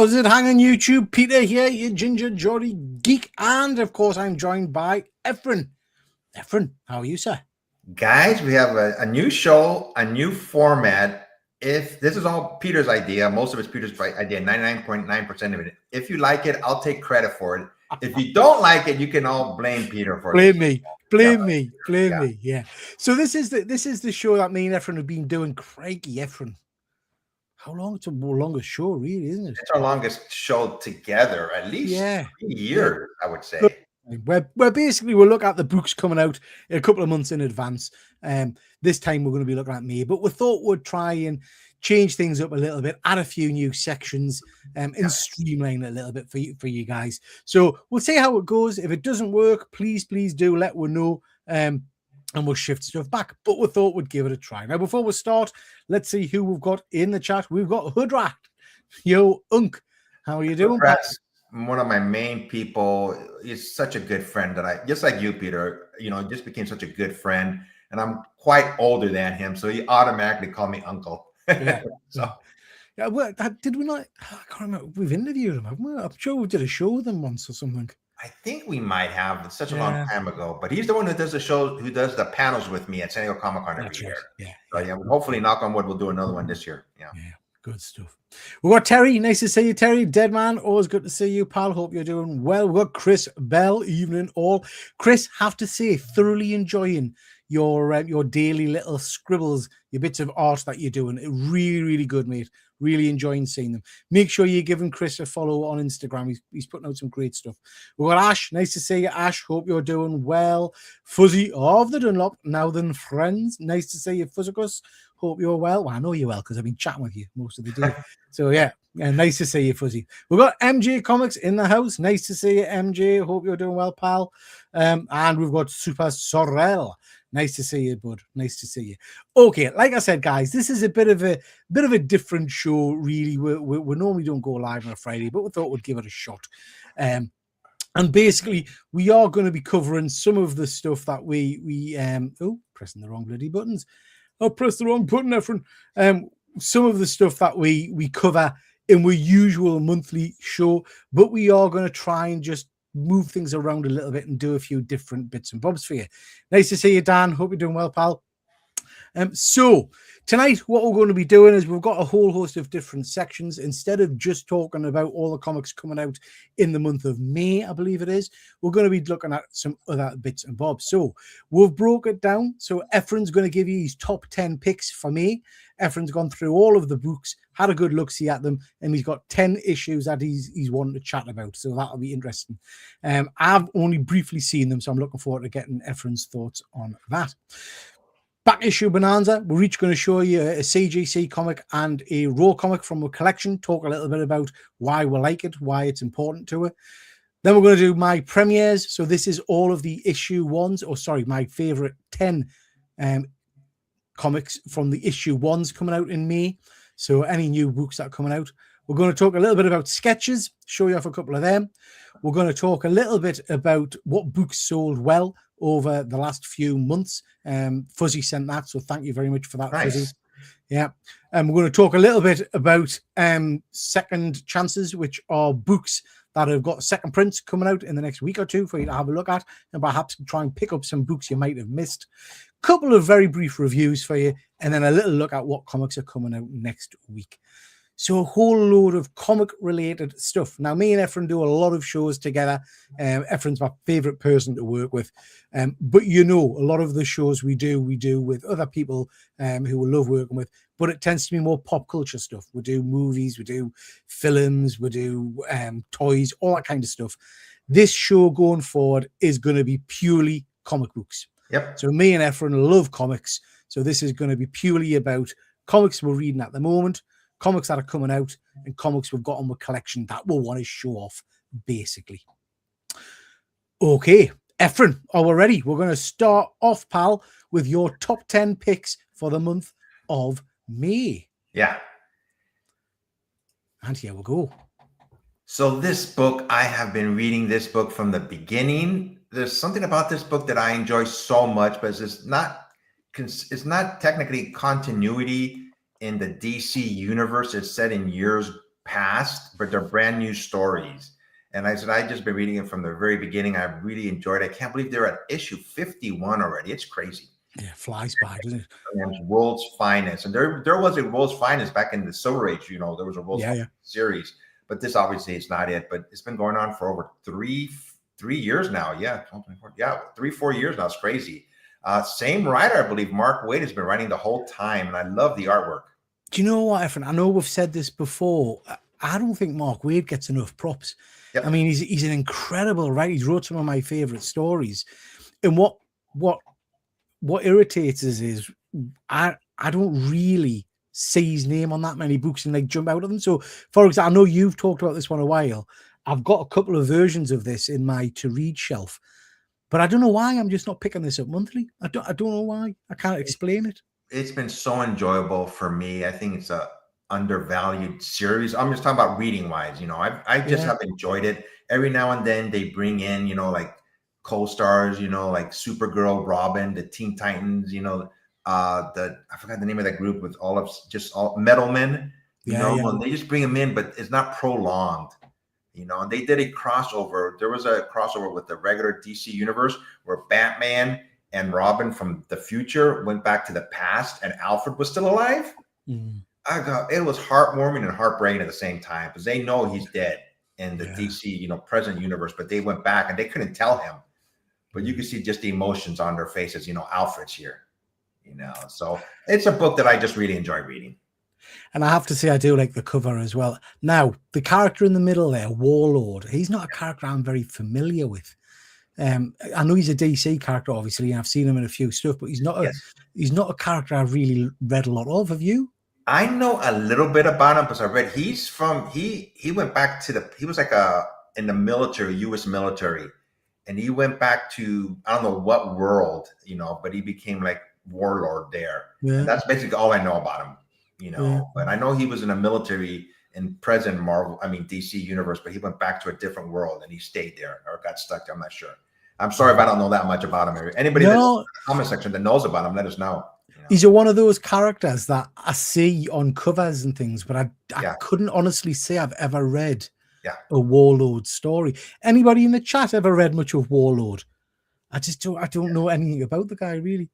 How's it hanging, YouTube? Peter here, your ginger Geordie geek, and of course I'm joined by Efrain. Efrain, how are you, sir? Guys, we have a new show, a new format. If this is all Peter's idea, most of it's Peter's idea, 99.9% of it. If you like it, I'll take credit for it. If you don't like it, you can all blame Peter for it. Blame me. Yeah. So this is the show that me and Efrain have been doing. Crikey, Efrain. How long? It's a more longest show, really, isn't it? It's our longest show together, at least 3 years, I would say. Where basically we'll look at the books coming out a couple of months in advance. This time we're going to be looking at May, but we thought we'd try and change things up a little bit, add a few new sections, and streamline it a little bit for you guys. So we'll see how it goes. If it doesn't work, please do let us know. And we'll shift stuff back. But we thought we'd give it a try. Now, before we start, let's see who we've got in the chat. We've got Hoodrat. Yo, Unk. How are you doing? Hoodrat's one of my main people. He's such a good friend that just like you, Peter, just became such a good friend. And I'm quite older than him, so he automatically called me uncle. Yeah. Yeah, well, did we not? I can't remember. We've interviewed him, haven't we? I'm sure we did a show with him once or something. I think we might have. It's such a long time ago, but he's the one who does the show, who does the panels with me at San Diego Comic-Con every year. Yeah. So hopefully, knock on wood, we'll do another one this year. Yeah. Good stuff. We've got Terry. Nice to see you, Terry. Dead man, always good to see you, pal. Hope you're doing well. We've got Chris Bell. Evening all. Chris, have to say, thoroughly enjoying your daily little scribbles, your bits of art that you're doing. Really good, mate. Really enjoying seeing them. Make sure you're giving Chris a follow on Instagram. He's putting out some great stuff. We've got Ash. Nice to see you, Ash. Hope you're doing well. Fuzzy of the Dunlop. Now then, friends. Nice to see you, Fuzzacus. Hope you're well. Well, I know you're well because I've been chatting with you most of the day. So, yeah, nice to see you, Fuzzy. We've got MJ Comics in the house. Nice to see you, MJ. Hope you're doing well, pal. And we've got Super Sorrel. Nice to see you, bud. Nice to see you. Okay, like I said, guys, this is a bit of a different show, really. We normally don't go live on a Friday, but we thought we'd give it a shot. And basically, we are going to be covering some of the stuff that we pressing the wrong bloody buttons. I pressed the wrong button, Efrain. Some of the stuff that we cover in our usual monthly show, but we are going to try and just move things around a little bit and do a few different bits and bobs for you. Nice to see you, Dan. Hope you're doing well, pal. So tonight, what we're going to be doing is we've got a whole host of different sections. Instead of just talking about all the comics coming out in the month of May, I believe it is, we're going to be looking at some other bits and bobs. So we've broke it down. So Efrain's going to give you his top 10 picks for May. Efrain's gone through all of the books, had a good look-see at them, and he's got 10 issues that he's wanting to chat about. So that'll be interesting. I've only briefly seen them, so I'm looking forward to getting Efrain's thoughts on that. Back issue bonanza, we're each going to show you a CGC comic and a raw comic from a collection, talk a little bit about why we like it, why it's important to it. Then we're going to do my premieres. So this is all of the issue ones, my favorite 10 comics from the issue ones coming out in May. So any new books that are coming out. We're going to talk a little bit about sketches, show you off a couple of them. We're going to talk a little bit about what books sold well over the last few months. Fuzzy sent that, so thank you very much for that, nice. Fuzzy. Yeah. We're going to talk a little bit about second chances, which are books that have got second prints coming out in the next week or two for you to have a look at, and perhaps try and pick up some books you might have missed. Couple of very brief reviews for you, and then a little look at what comics are coming out next week. So a whole load of comic-related stuff. Now, me and Efrain do a lot of shows together. Efrain's my favorite person to work with. But a lot of the shows we do with other people who we love working with. But it tends to be more pop culture stuff. We do movies, we do films, we do toys, all that kind of stuff. This show going forward is going to be purely comic books. Yep. So me and Efrain love comics. So this is going to be purely about comics we're reading at the moment, comics that are coming out, and comics we've got on the collection that we'll want to show off, basically. Okay, Efrain, are we ready? We're going to start off, pal, with your top 10 picks for the month of May. Yeah. And here we go. So this book, I have been reading this book from the beginning. There's something about this book that I enjoy so much, but it's not technically continuity in the DC universe. It's set in years past, but they're brand new stories. And I said, I just been reading it from the very beginning. I really enjoyed it. I can't believe they're at issue 51 already. It's crazy. Yeah, flies by, doesn't it? And World's Finest. And there was a World's Finest back in the Silver Age, there was a World's Finest series. But this obviously is not it. But it's been going on for over three years now. Yeah, 3-4 years now. It's crazy. Same writer, I believe, Mark Waid, has been writing the whole time, and I love the artwork. Do you know what, Efrain? I know we've said this before. I don't think Mark Waid gets enough props. Yep. I mean, he's an incredible writer. He's wrote some of my favorite stories. And what irritates us is I don't really see his name on that many books and like jump out of them. So, for example, I know you've talked about this one a while. I've got a couple of versions of this in my to read shelf, but I don't know why I'm just not picking this up monthly. I don't know why. I can't explain it. It's been so enjoyable for me. I think it's a undervalued series. I'm just talking about reading wise. I just have enjoyed it. Every now and then they bring in, like co-stars, like Supergirl, Robin, the Teen Titans, I forgot the name of that group with all Metal Men, and they just bring them in, but it's not prolonged. And they did a crossover. There was a crossover with the regular DC universe where Batman and Robin from the future went back to the past and Alfred was still alive. It was heartwarming and heartbreaking at the same time because they know he's dead in the DC, present universe, but they went back and they couldn't tell him. But you can see just the emotions on their faces, Alfred's here, So it's a book that I just really enjoy reading. And I have to say, I do like the cover as well. Now, the character in the middle there, Warlord, he's not a character I'm very familiar with. I know he's a DC character, obviously, and I've seen him in a few stuff, but he's not a character I've really read a lot of. Have you? I know a little bit about him because I read he went back to he was like in the military, U.S. military, and he went back to I don't know what world, but he became like Warlord there. And that's basically all I know about him, But I know he was in the military in present DC universe, but he went back to a different world and he stayed there or got stuck there. I'm not sure. I'm sorry if I don't know that much about him. Anybody that's in the comment section that knows about him, let us know. He's one of those characters that I see on covers and things, but I couldn't honestly say I've ever read a Warlord story. Anybody in the chat ever read much of Warlord? I don't know anything about the guy really.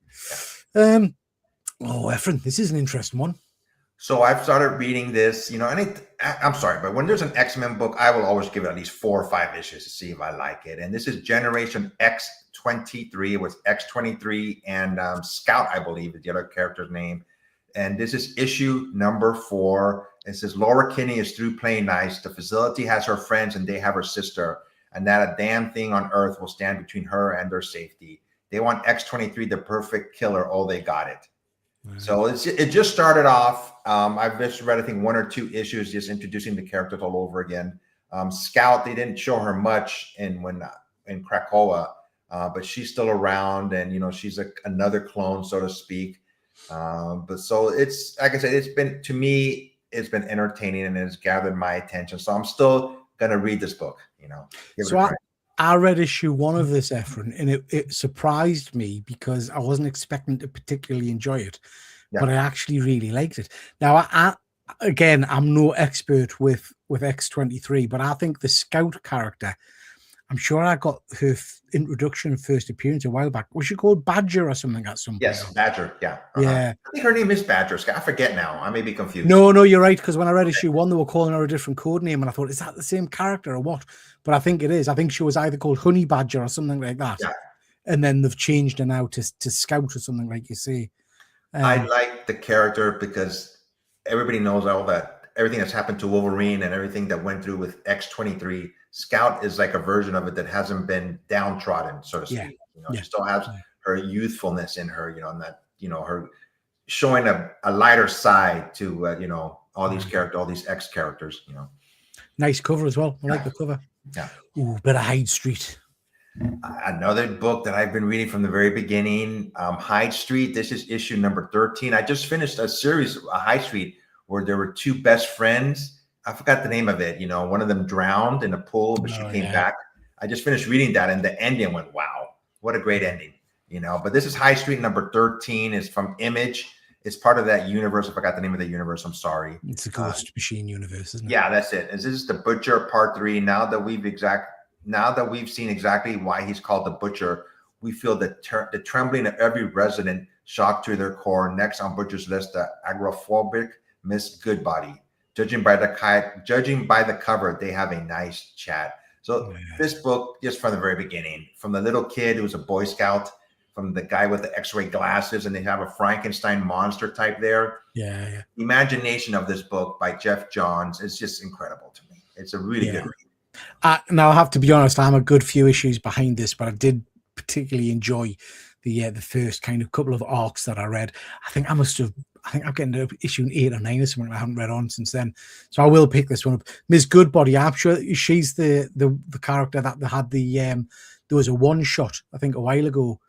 Efrain, this is an interesting one. So I've started reading this, and I'm sorry, but when there's an X-Men book, I will always give it at least 4 or 5 issues to see if I like it. And this is Generation X-23. It was X-23 and Scout, I believe, is the other character's name. And this is issue number 4. It says Laura Kinney is through playing nice. The facility has her friends and they have her sister. And that a damn thing on earth will stand between her and their safety. They want X-23, the perfect killer. Oh, they got it. So it just started off. I've just read, I think, 1 or 2 issues, just introducing the characters all over again. Scout, they didn't show her much in Krakoa, but she's still around, and she's another clone, so to speak. But so it's like I said, it's been entertaining and it's gathered my attention. So I'm still gonna read this book. So I read issue 1 of this, Efrain, and it surprised me because I wasn't expecting to particularly enjoy it, but I actually really liked it. Now, I'm no expert with X-23, but I think the Scout character, I'm sure I got her introduction, first appearance a while back. Was she called Badger or something at some point? Yes, Badger. Yeah. Yeah. I think her name is Badger. I forget now. I may be confused. No, you're right. Because when I read issue 1, they were calling her a different code name, and I thought, is that the same character or what? But I think it is. I think she was either called Honey Badger or something like that. Yeah. And then they've changed her now to Scout or something like you say. I like the character because everybody knows everything that's happened to Wolverine and everything that went through with X-23. Scout is like a version of it that hasn't been downtrodden, so to speak. She still has her youthfulness in her, and that, her showing a lighter side to, all these characters, all these X characters, Nice cover as well. I like the cover. Yeah. Ooh, bit of Hyde Street. Another book that I've been reading from the very beginning, Hyde Street. This is issue number 13. I just finished a series, Hyde Street, where there were 2 best friends. I forgot the name of it. One of them drowned in a pool, but she came back. I just finished reading that, and the ending went, wow, what a great ending. But this is High Street number 13. It's from Image. It's part of that universe. I forgot the name of the universe. I'm sorry. It's a Ghost Machine universe, isn't it? Yeah, that's it. This is the Butcher Part 3. Now that we've seen exactly why he's called the Butcher, we feel the trembling of every resident, shocked to their core. Next on Butcher's list, the agoraphobic Miss Goodbody. Judging by the cover, they have a nice chat. So this book, just from the very beginning, from the little kid who was a Boy Scout, from the guy with the X-ray glasses, and they have a Frankenstein monster type there. Yeah. The imagination of this book by Jeff Johns is just incredible to me. It's a really good read. Now I have to be honest, I'm a good few issues behind this, but I did particularly enjoy the first kind of couple of arcs that I read. I think I'm getting to issue 8 or 9 or something I haven't read on since then. So I will pick this one up. Miss Goodbody, I'm sure she's the character that they had there was a one shot, I think, a while ago.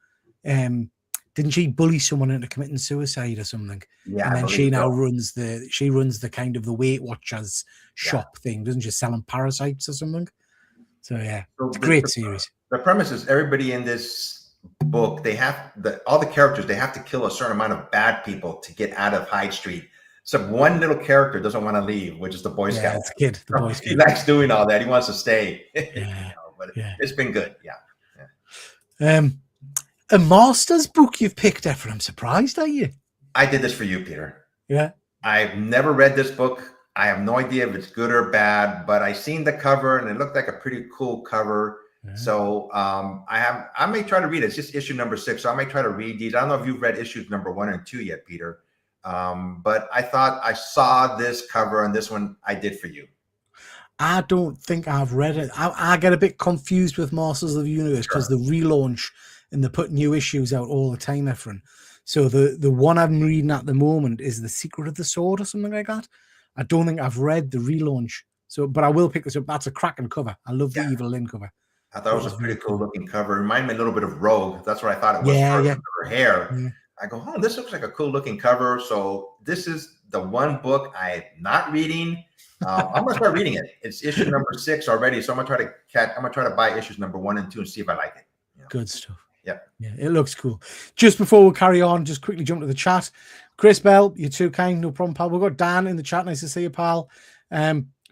Didn't she bully someone into committing suicide or something? Yeah, and then she now runs the kind of the Weight Watchers shop thing, doesn't she? Selling parasites or something. So yeah, it's a great series. The premise is everybody in this book, all the characters, they have to kill a certain amount of bad people to get out of Hyde Street. So one little character doesn't want to leave, which is the Boy Scout. It's a kid. The Boy Scout. He likes doing all that. He wants to stay. Yeah. But it's been good. A master's book you've picked, Efrain. I'm surprised, are you? I did this for you, Peter. Yeah. I've never read this book. I have no idea if it's good or bad, but I seen the cover and it looked like a pretty cool cover. Yeah. So I may try to read it. It's just issue number 6. So I may try to read these. I don't know if you've read issues number 1 and 2 yet, Peter. But I thought I saw this cover and this one I did for you. I don't think I've read it. I get a bit confused with Masters of the Universe because the relaunch and they put new issues out all the time, Efrain. So the one I'm reading at the moment is The Secret of the Sword or something like that. I don't think I've read the relaunch. So, but I will pick this up. That's a cracking cover. I love the Evil Lynn cover. I thought it was a pretty cool looking cover. It reminded me a little bit of Rogue. That's what I thought it was. Her hair. Yeah. I go, oh, this looks like a cool looking cover. So this is the one book I'm not reading. I'm gonna start reading it. It's issue number 6 already. So I'm gonna try to buy issues number 1 and 2 and see if I like it. Good stuff. Yeah, it looks cool. Just before we carry on, just quickly jump to the chat. Chris Bell, you're too kind, no problem, pal. We've got Dan in the chat. Nice to see you, pal.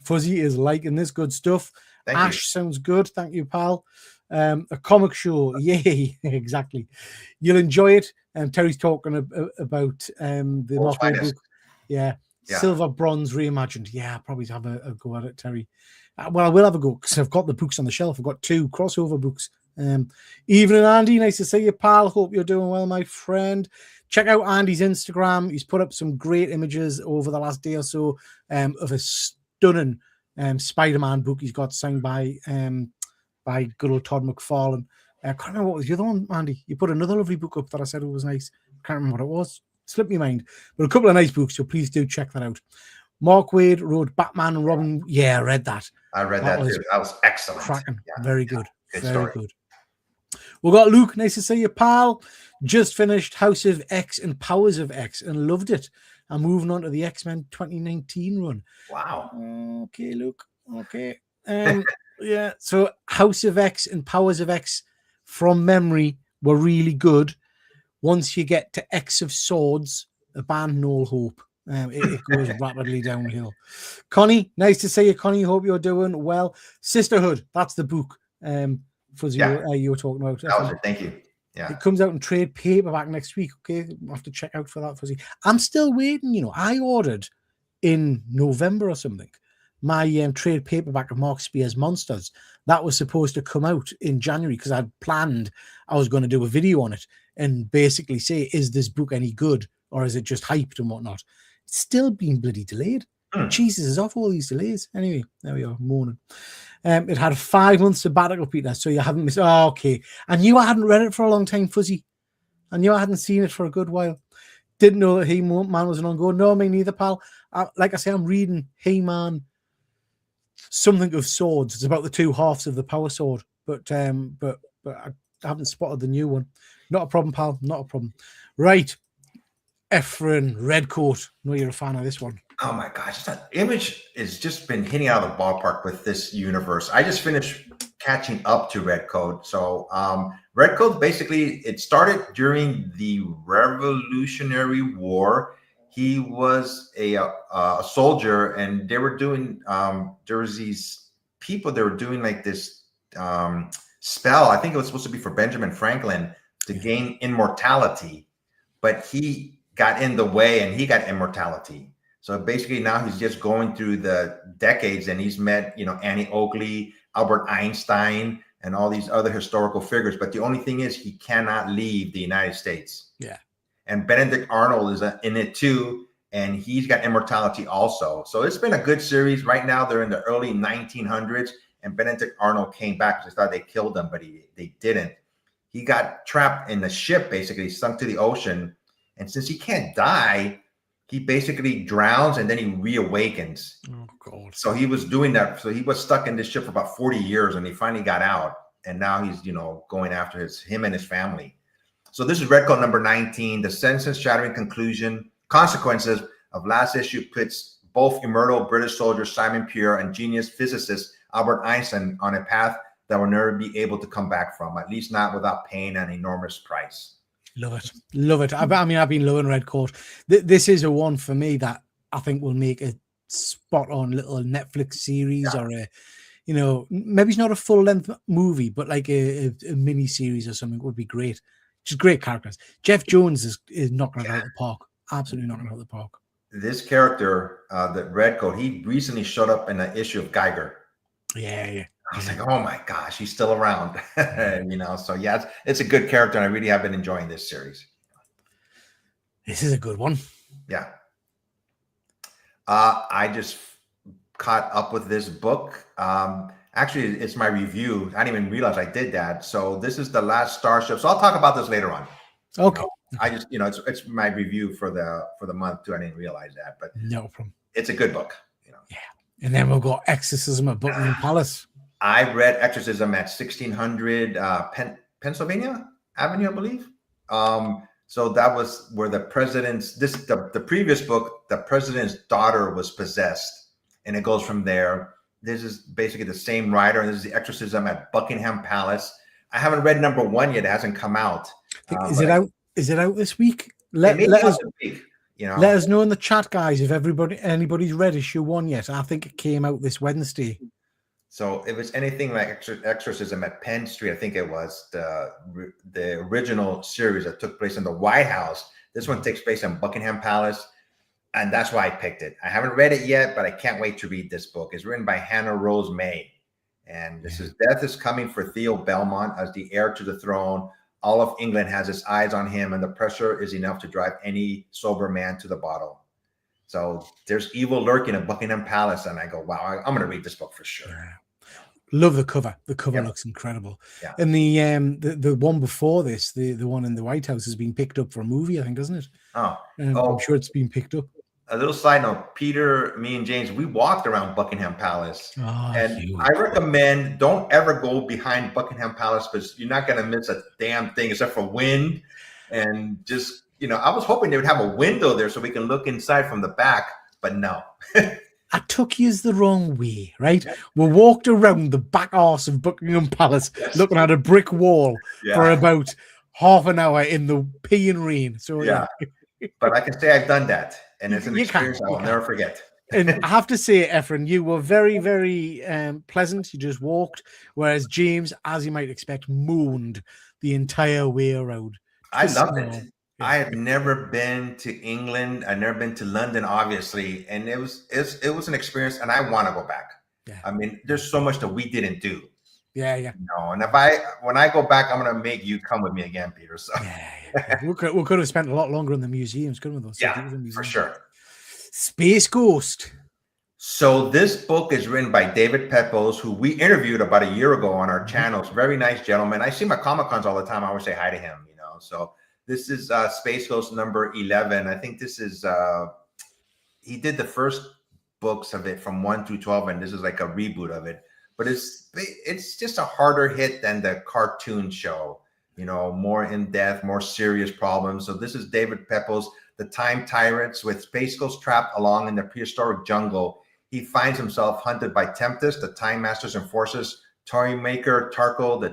Fuzzy is liking this. Good stuff. Ash sounds good. Thank you, pal. A comic show, yay! Exactly. You'll enjoy it. Terry's talking about the Mothman book. Yeah, Silver Bronze reimagined. Yeah, I'll probably have a go at it, Terry. Well, I will have a go because I've got the books on the shelf. I've got 2 crossover books. Evening, Andy. Nice to see you, pal. Hope you're doing well, my friend. Check out Andy's Instagram. He's put up some great images over the last day or so of a stunning Spider-Man book he's got signed by good old Todd McFarlane. I can't remember what was the other one, Andy. You put another lovely book up that I said it was nice. Can't remember what it was. Slipped my mind. But a couple of nice books, so please do check that out. Mark Waid wrote Batman and Robin. Yeah, I read that. I read that too. That was excellent. Cracking. Very good. Very good. We've got Luke. Nice to see you, pal. Just finished House of X and Powers of X and loved it. I'm moving on to the X-Men 2019 run. Wow. Okay, Luke. Okay. Yeah. So House of X and Powers of X from memory were really good. Once you get to X of Swords, abandon all hope. It goes rapidly downhill. Connie, nice to see you, Connie. Hope you're doing well. Sisterhood, that's the book. Fuzzy, you were talking about. That was it. Thank you. Yeah. It comes out in trade paperback next week. Okay, we'll have to check out for that, Fuzzy. I'm still waiting. I ordered in November or something my trade paperback of Mark Spear's Monsters. That was supposed to come out in January because I'd planned I was going to do a video on it and basically say, is this book any good or is it just hyped and whatnot? It's still been bloody delayed. Jesus is off all these delays. Anyway, there we are, moaning. It had a 5 month sabbatical, Peter, so you haven't missed. Oh, okay. I knew I hadn't read it for a long time, Fuzzy. I knew I hadn't seen it for a good while. Didn't know that He-Man was an ongoing. No, me neither, pal. Like I say, I'm reading He-Man, something of swords. It's about the 2 halves of the power sword, but I haven't spotted the new one. Not a problem, pal. Not a problem. Right. Efrain, Redcoat. I know you're a fan of this one. Oh my gosh, that Image has just been hitting out of the ballpark with this universe. I just finished catching up to Red Coat. So Red Coat, basically, it started during the Revolutionary War. He was a soldier, and they were doing there was these people that were doing like this spell. I think it was supposed to be for Benjamin Franklin to gain immortality, but he got in the way and he got immortality. So basically now he's just going through the decades, and he's met, Annie Oakley, Albert Einstein, and all these other historical figures. But the only thing is he cannot leave the United States. Yeah. And Benedict Arnold is in it too, and he's got immortality also. So it's been a good series. Right now they're in the early 1900s, and Benedict Arnold came back because they thought they killed him, but they didn't. He got trapped in the ship, basically sunk to the ocean. And since he can't die, he basically drowns and then he reawakens. Oh, God. So he was doing that. So he was stuck in this ship for about 40 years, and he finally got out. And now he's, going after him and his family. So this is Red Coat number 19, the sentence-shattering consequences of last issue puts both immortal British soldier Simon Pure and genius physicist Albert Einstein on a path that will never be able to come back from, at least not without paying an enormous price. Love it. Love it. I've been loving Red Coat. This is a one for me that I think will make a spot on little Netflix series or a, maybe it's not a full length movie, but like a mini series or something would be great. Just great characters. Jeff Jones is knocking it out of the park. Absolutely knocking it out of the park. This character, the Red Coat, he recently showed up in an issue of Geiger. Yeah. I was like, oh my gosh, he's still around. So yeah, it's a good character, and I really have been enjoying this series. This is a good one. Yeah. I just caught up with this book. Actually, it's my review. I didn't even realize I did that. So this is The Last Starship. So I'll talk about this later on. Okay. I just, it's my review for the month too. I didn't realize that, but no problem. It's a good book. Yeah. And then we've got Exorcism at Buckingham Palace. I read Exorcism at 1600 Pennsylvania Avenue, I believe. So that was where the previous book, the president's daughter was possessed, and it goes from there. This is basically the same writer. This is the Exorcism at Buckingham Palace. I haven't read number 1 yet. It hasn't come out. Is it out? Is it out this week? Let us know in the chat, guys, if anybody's read issue 1 yet. I think it came out this Wednesday. So if it's anything like Exorcism at Penn Street, I think it was the original series that took place in the White House. This one takes place in Buckingham Palace, and that's why I picked it. I haven't read it yet, but I can't wait to read this book. It's written by Hannah Rose May, and this is Death is Coming for Theo Belmont as the heir to the throne. All of England has its eyes on him, and the pressure is enough to drive any sober man to the bottle. So there's evil lurking at Buckingham Palace, and I go, wow, I'm going to read this book for sure. Yeah. Love the cover. The cover looks incredible. Yeah. And the one before this, the one in the White House, has been picked up for a movie, I think, doesn't it? I'm sure it's been picked up. A little side note: Peter, me, and James, we walked around Buckingham Palace, and I recommend don't ever go behind Buckingham Palace because you're not going to miss a damn thing except for wind. And just I was hoping they would have a window there so we can look inside from the back, but no. I took you the wrong way, right? We walked around the back arse of Buckingham Palace looking at a brick wall for about half an hour in the peeing rain. So but I can say I've done that, and it's an experience I will never forget. And I have to say, Efrain, you were very, very pleasant. You just walked, whereas James, as you might expect, moaned the entire way around. I loved it. I have never been to England. I've never been to London, obviously, and it was an experience, and I want to go back. Yeah. I mean, there's so much that we didn't do. Yeah. And when I go back, I'm gonna make you come with me again, Peter. So we could have spent a lot longer in the museums, couldn't we? For sure. Space Ghost. So this book is written by David Pepose, who we interviewed about a year ago on our channels. Very nice gentleman. I see him at Comic Cons all the time. I always say hi to him. So. This is Space Ghost number 11. I think this is, he did the first books of it from 1 through 12, and this is like a reboot of it. But it's just a harder hit than the cartoon show, more in-depth, more serious problems. So this is David Pepose, the time tyrants with Space Ghost trapped along in the prehistoric jungle. He finds himself hunted by Tempest, the Time Masters and forces Toymaker, Tarkle, the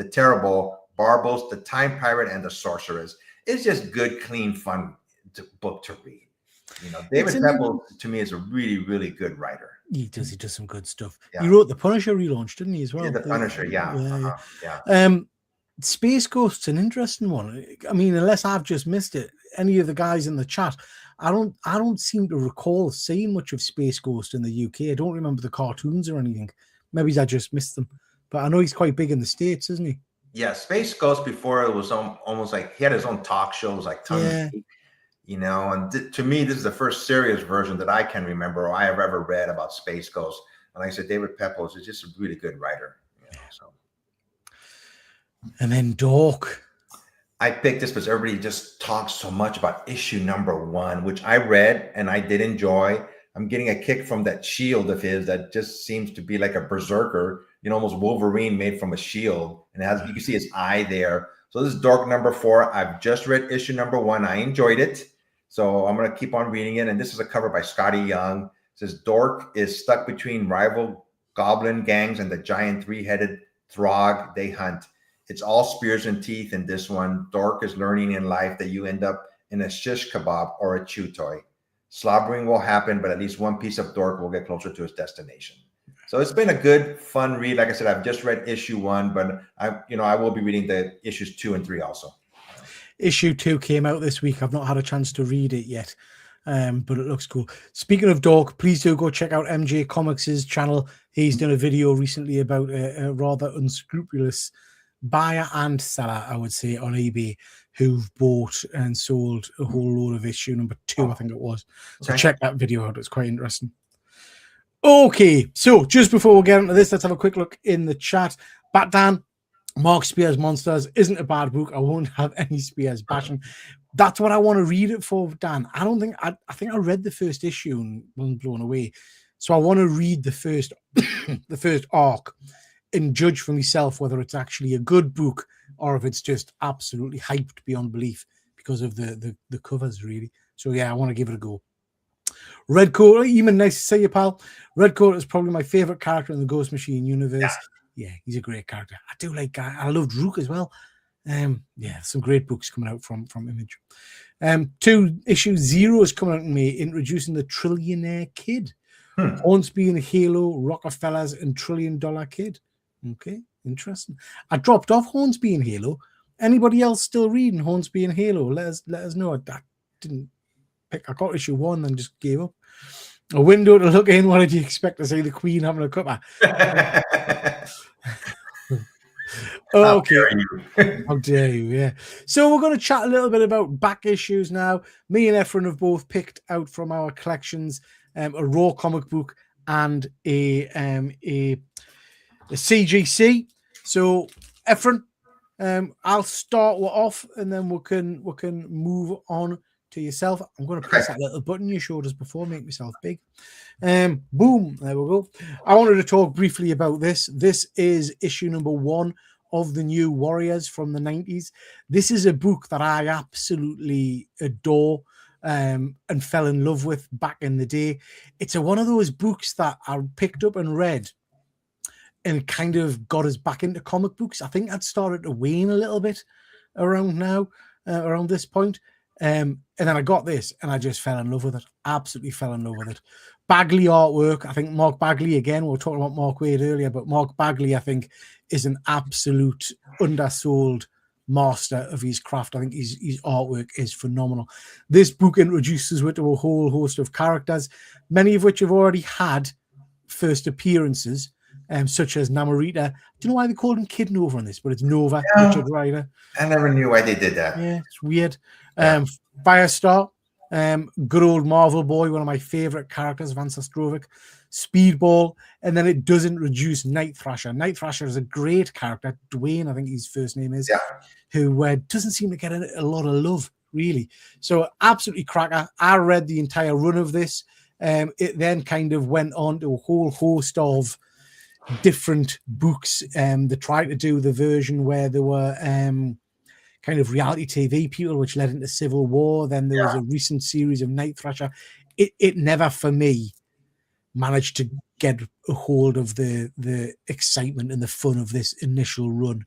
terrible, Barbos, the Time Pirate, and the Sorceress. It's just good, clean, fun book to read. You know, David Pepple to me is a really, really good writer. He does some good stuff. Yeah. He wrote the Punisher relaunch, didn't he, as well? Yeah, the Punisher, yeah. Space Ghost's an interesting one. I mean, unless I've just missed it, any of the guys in the chat, I don't seem to recall seeing much of Space Ghost in the UK. I don't remember the cartoons or anything. Maybe I just missed them. But I know he's quite big in the States, isn't he? Yeah, Space Ghost before it was almost like he had his own talk shows like Geek, you know, and to me, this is the first serious version that I can remember or I have ever read about Space Ghost. And like I said, David Pepple is just a really good writer. You know, so. And then Dork. I picked this because everybody just talks so much about issue number 1, which I read and I did enjoy. I'm getting a kick from that shield of his that just seems to be like a berserker, you know, almost Wolverine made from a shield. And you can see his eye there. So this is Dork number 4. I've just read issue number 1. I enjoyed it. So I'm going to keep on reading it. And this is a cover by Scotty Young. It says Dork is stuck between rival goblin gangs and the giant 3-headed Throg they hunt. It's all spears and teeth in this one. Dork is learning in life that you end up in a shish kebab or a chew toy. Slobbering will happen, but at least one piece of Dork will get closer to his destination. So it's been a good, fun read. Like I said, I've just read issue 1, but I will be reading the issues 2 and 3 also. Issue 2 came out this week. I've not had a chance to read it yet, but it looks cool. Speaking of Dork, please do go check out MJ Comics' channel. He's done a video recently about a rather unscrupulous buyer and seller, I would say, on eBay who've bought and sold a whole load of issue number 2, I think it was. So check that video out. It's quite interesting. Okay, so just before we get into this, let's have a quick look in the chat. Batman, Mark Spears Monsters isn't a bad book. I won't have any Spears bashing. That's what I want to read it for, Dan. I think I read the first issue and wasn't blown away. So I want to read the first the first arc and judge for myself whether it's actually a good book or if it's just absolutely hyped beyond belief because of the covers, really. So yeah, I want to give it a go. Redcoat, even nice to see you, pal. Redcoat is probably my favorite character in the Ghost Machine universe. Yeah, he's a great character. I do like. I loved Rook as well. Yeah, some great books coming out from Image. 2 issue 0 is coming out in May, introducing the Trillionaire Kid, Hornsby and Halo, Rockefellers, and $1 Trillion Kid. Okay, interesting. I dropped off Hornsby and Halo. Anybody else still reading Hornsby and Halo? Let us know. I didn't pick. I got issue 1 and just gave up. A window to look in. What did you expect to see? The Queen having a cuppa? Okay. How dare you? Yeah. So we're going to chat a little bit about back issues now. Me and Efrain have both picked out from our collections a Raw comic book and a CGC. So Efrain, I'll start off and then we can move on to yourself. I'm going to press that little button you showed us before, make myself big. Boom, there we go. I wanted to talk briefly about this. This is issue number 1 of the New Warriors from the 90s. This is a book that I absolutely adore and fell in love with back in the day. It's one of those books that I picked up and read and kind of got us back into comic books. I think I'd started to wane a little bit around this point. And then I got this and I just fell in love with it. Absolutely fell in love with it. Bagley artwork. I think Mark Bagley, again, we were talking about Mark Waid earlier, but Mark Bagley, I think, is an absolute undersold master of his craft. I think his artwork is phenomenal. This book introduces us to a whole host of characters, many of which have already had first appearances, such as Namorita. Do you know why they called him Kid Nova in this? But it's Nova, Richard Rider. I never knew why they did that. Yeah, it's weird. Firestar, good old Marvel boy, one of my favorite characters, Vance Astrovic. Speedball, and then it does introduce Night Thrasher. Night Thrasher is a great character. Dwayne, I think his first name is, who doesn't seem to get a lot of love, really. So absolutely cracker. I read the entire run of this. It then kind of went on to a whole host of different books. They tried to do the version where there were kind of reality TV people, which led into Civil War. Then there was a recent series of Night Thrasher. It never, for me, managed to get a hold of the excitement and the fun of this initial run.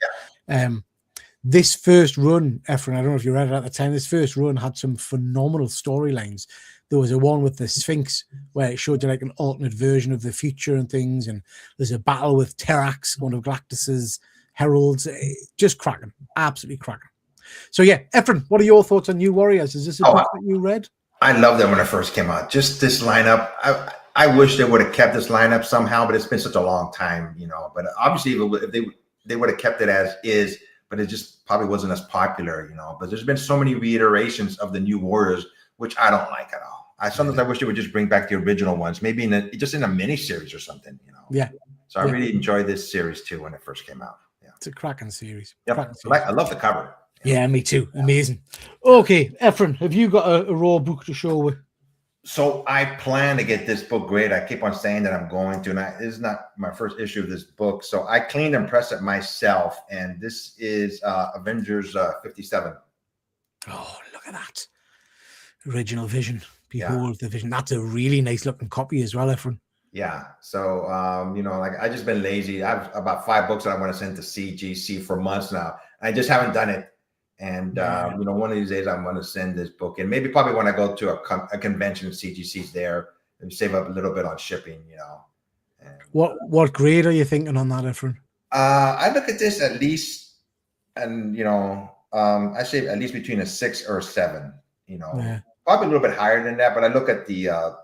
This first run, Efrain, I don't know if you read it at the time, this first run had some phenomenal storylines. There was a one with the Sphinx where it showed you like an alternate version of the future and things, and there's a battle with Terax, one of Galactus's heralds. Just cracking, absolutely cracking. So yeah, Efrain, what are your thoughts on New Warriors? Is this a book that you read? I loved it when it first came out. Just this lineup. I wish they would have kept this lineup somehow, but it's been such a long time, you know. But obviously, if they would have kept it as is, but it just probably wasn't as popular, you know. But there's been so many reiterations of the New Warriors, which I don't like at all. Sometimes I wish they would just bring back the original ones, maybe just in a mini series or something, you know. Yeah. So I really enjoyed this series too when it first came out. Yeah, it's a cracking series. Yep. Cracking series. I love the cover. Yeah, me too. Amazing. Okay, Efrain, have you got a raw book to show with? So I plan to get this book graded. I keep on saying that I'm going to, and this is not my first issue of this book. So I cleaned and pressed it myself, and this is Avengers 57. Oh, look at that. Original Vision. Behold the Vision. That's a really nice looking copy as well, Efrain. Yeah. So, you know, like I just been lazy. I have about 5 books that I want to send to CGC for months now. I just haven't done it. And, you know, one of these days I'm going to send this book in. Maybe probably when I go to a convention, CGC's there, and save up a little bit on shipping, you know. And, what grade are you thinking on that, Efrain? I look at this at least, and, you know, I say at least between a 6 or a 7, you know, probably a little bit higher than that. But I look at the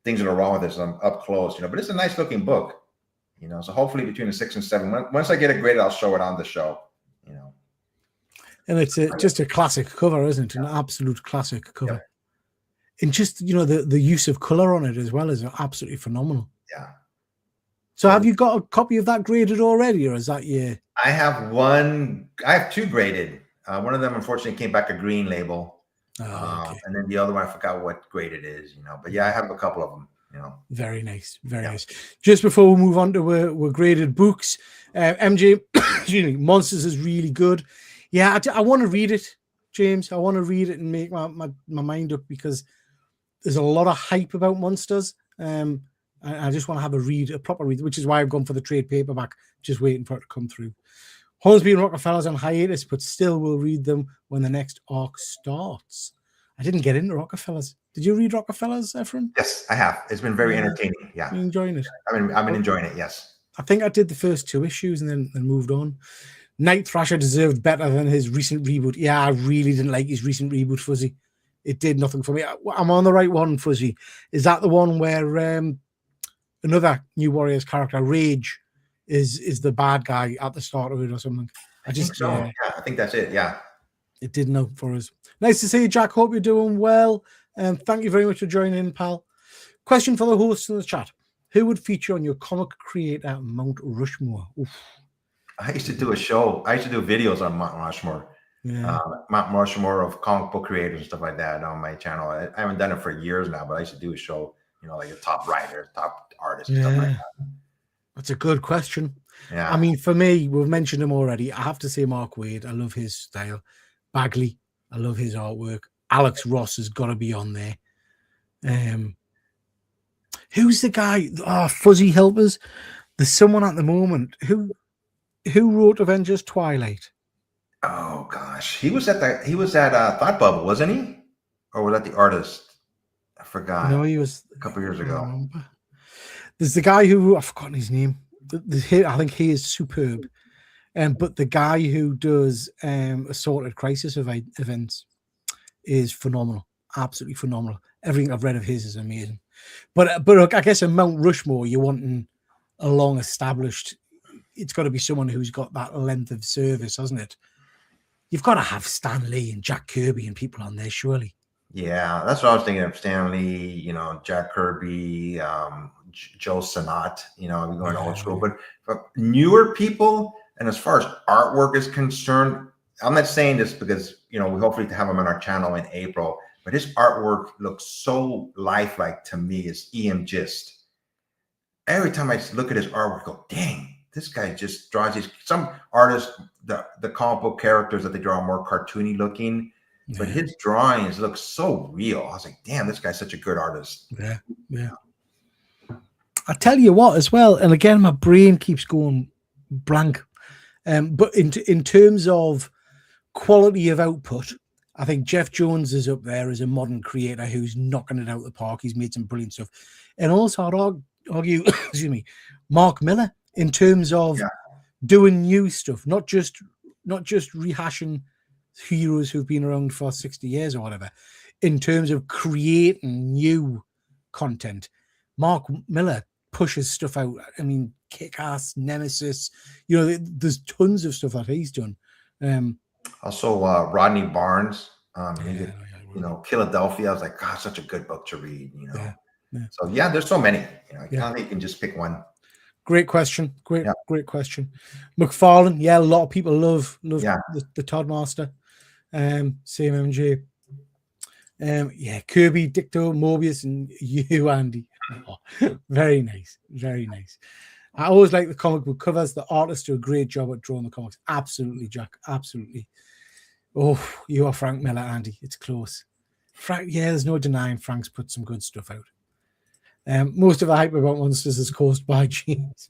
things that are wrong with this up close, you know, but it's a nice looking book, you know, so hopefully between a 6 and 7. Once I get it graded, I'll show it on the show, you know. And it's just a classic cover, isn't it? An absolute classic cover. Yep. And just, you know, the use of color on it as well is absolutely phenomenal. Yeah. So have you got a copy of that graded already, or is that I have one. I have 2 graded. One of them, unfortunately, came back a green label. Okay. And then the other one, I forgot what grade it is, you know. But yeah, I have a couple of them, you know. Very nice. Very nice. Just before we move on to we're graded books, MJ, excuse me, Monsters is really good. Yeah, I want to read it, James. I want to read it and make my mind up, because there's a lot of hype about Monsters. I just want to have a proper read, which is why I've gone for the trade paperback, just waiting for it to come through. Hornsby and Rockefeller's on hiatus, but still will read them when the next arc starts. I didn't get into Rockefeller's. Did you read Rockefeller's, Efrain? Yes, I have. It's been very entertaining. Yeah. You're enjoying it? I've been enjoying it, yes. I think I did the first 2 issues and then moved on. Night Thrasher deserved better than his recent reboot. Yeah, I really didn't like his recent reboot, Fuzzy. It did nothing for me. I'm on the right one, Fuzzy. Is that the one where another New Warriors character, Rage, is the bad guy at the start of it or something? I think so. Yeah, I think that's it. Yeah. It did no for us. Nice to see you, Jack. Hope you're doing well. Thank you very much for joining in, pal. Question for the hosts in the chat. Who would feature on your comic creator Mount Rushmore? Oof. I used to do a show. I used to do videos on Mount Rushmore. Yeah. Mount Rushmore of comic book creators and stuff like that on my channel. I haven't done it for years now, but I used to do a show, you know, like the top writers, top artists, and stuff like that. That's a good question. Yeah. I mean, for me, we've mentioned him already. I have to say Mark Waid. I love his style. Bagley, I love his artwork. Alex Ross has got to be on there. Who's the guy? Fuzzy Helpers. There's someone at the moment who wrote Avengers Twilight. Oh gosh, he was at Thought Bubble, wasn't he? Or was that the artist? I forgot. No, he was a couple years ago. There's the guy who I've forgotten his name. I think he is superb. But the guy who does Assorted Crisis events is phenomenal, absolutely phenomenal. Everything I've read of his is amazing. But look, I guess in Mount Rushmore, you're wanting a long established. It's got to be someone who's got that length of service, hasn't it? You've got to have Stan Lee and Jack Kirby and people on there, surely. Yeah, that's what I was thinking of. Stan Lee, you know, Jack Kirby, Joe Sinat, you know, I'm going old school. But newer people, and as far as artwork is concerned, I'm not saying this because, you know, we hopefully have him on our channel in April, but his artwork looks so lifelike to me. It's EM Gist. Every time I look at his artwork, I go, dang, this guy just draws these. Some artists, the comic book characters that they draw are more cartoony looking, but his drawings look so real. I was like, damn, this guy's such a good artist. Yeah. I tell you what, as well, and again, my brain keeps going blank. But in terms of quality of output, I think Jeff Jones is up there as a modern creator who's knocking it out of the park. He's made some brilliant stuff. And also, I'd argue, excuse me, Mark Miller in terms of doing new stuff, not just rehashing heroes who've been around for 60 years or whatever. In terms of creating new content, Mark Miller pushes stuff out. I mean, Kick-Ass, Nemesis, there's tons of stuff that he's done. Also, Rodney Barnes, Philadelphia. I was like, God, such a good book to read. So there's so many. I don't think you can just pick one. Great question. Great question. McFarlane, a lot of people love the Todd Master. Same MJ. Kirby, Dicto, Mobius, and you, Andy. Oh, very nice. Very nice. I always like the comic book covers. The artists do a great job at drawing the comics. Absolutely, Jack. Absolutely. Oh, you are Frank Miller, Andy. It's close. Frank, there's no denying Frank's put some good stuff out. Most of the hype about Monsters is caused by James.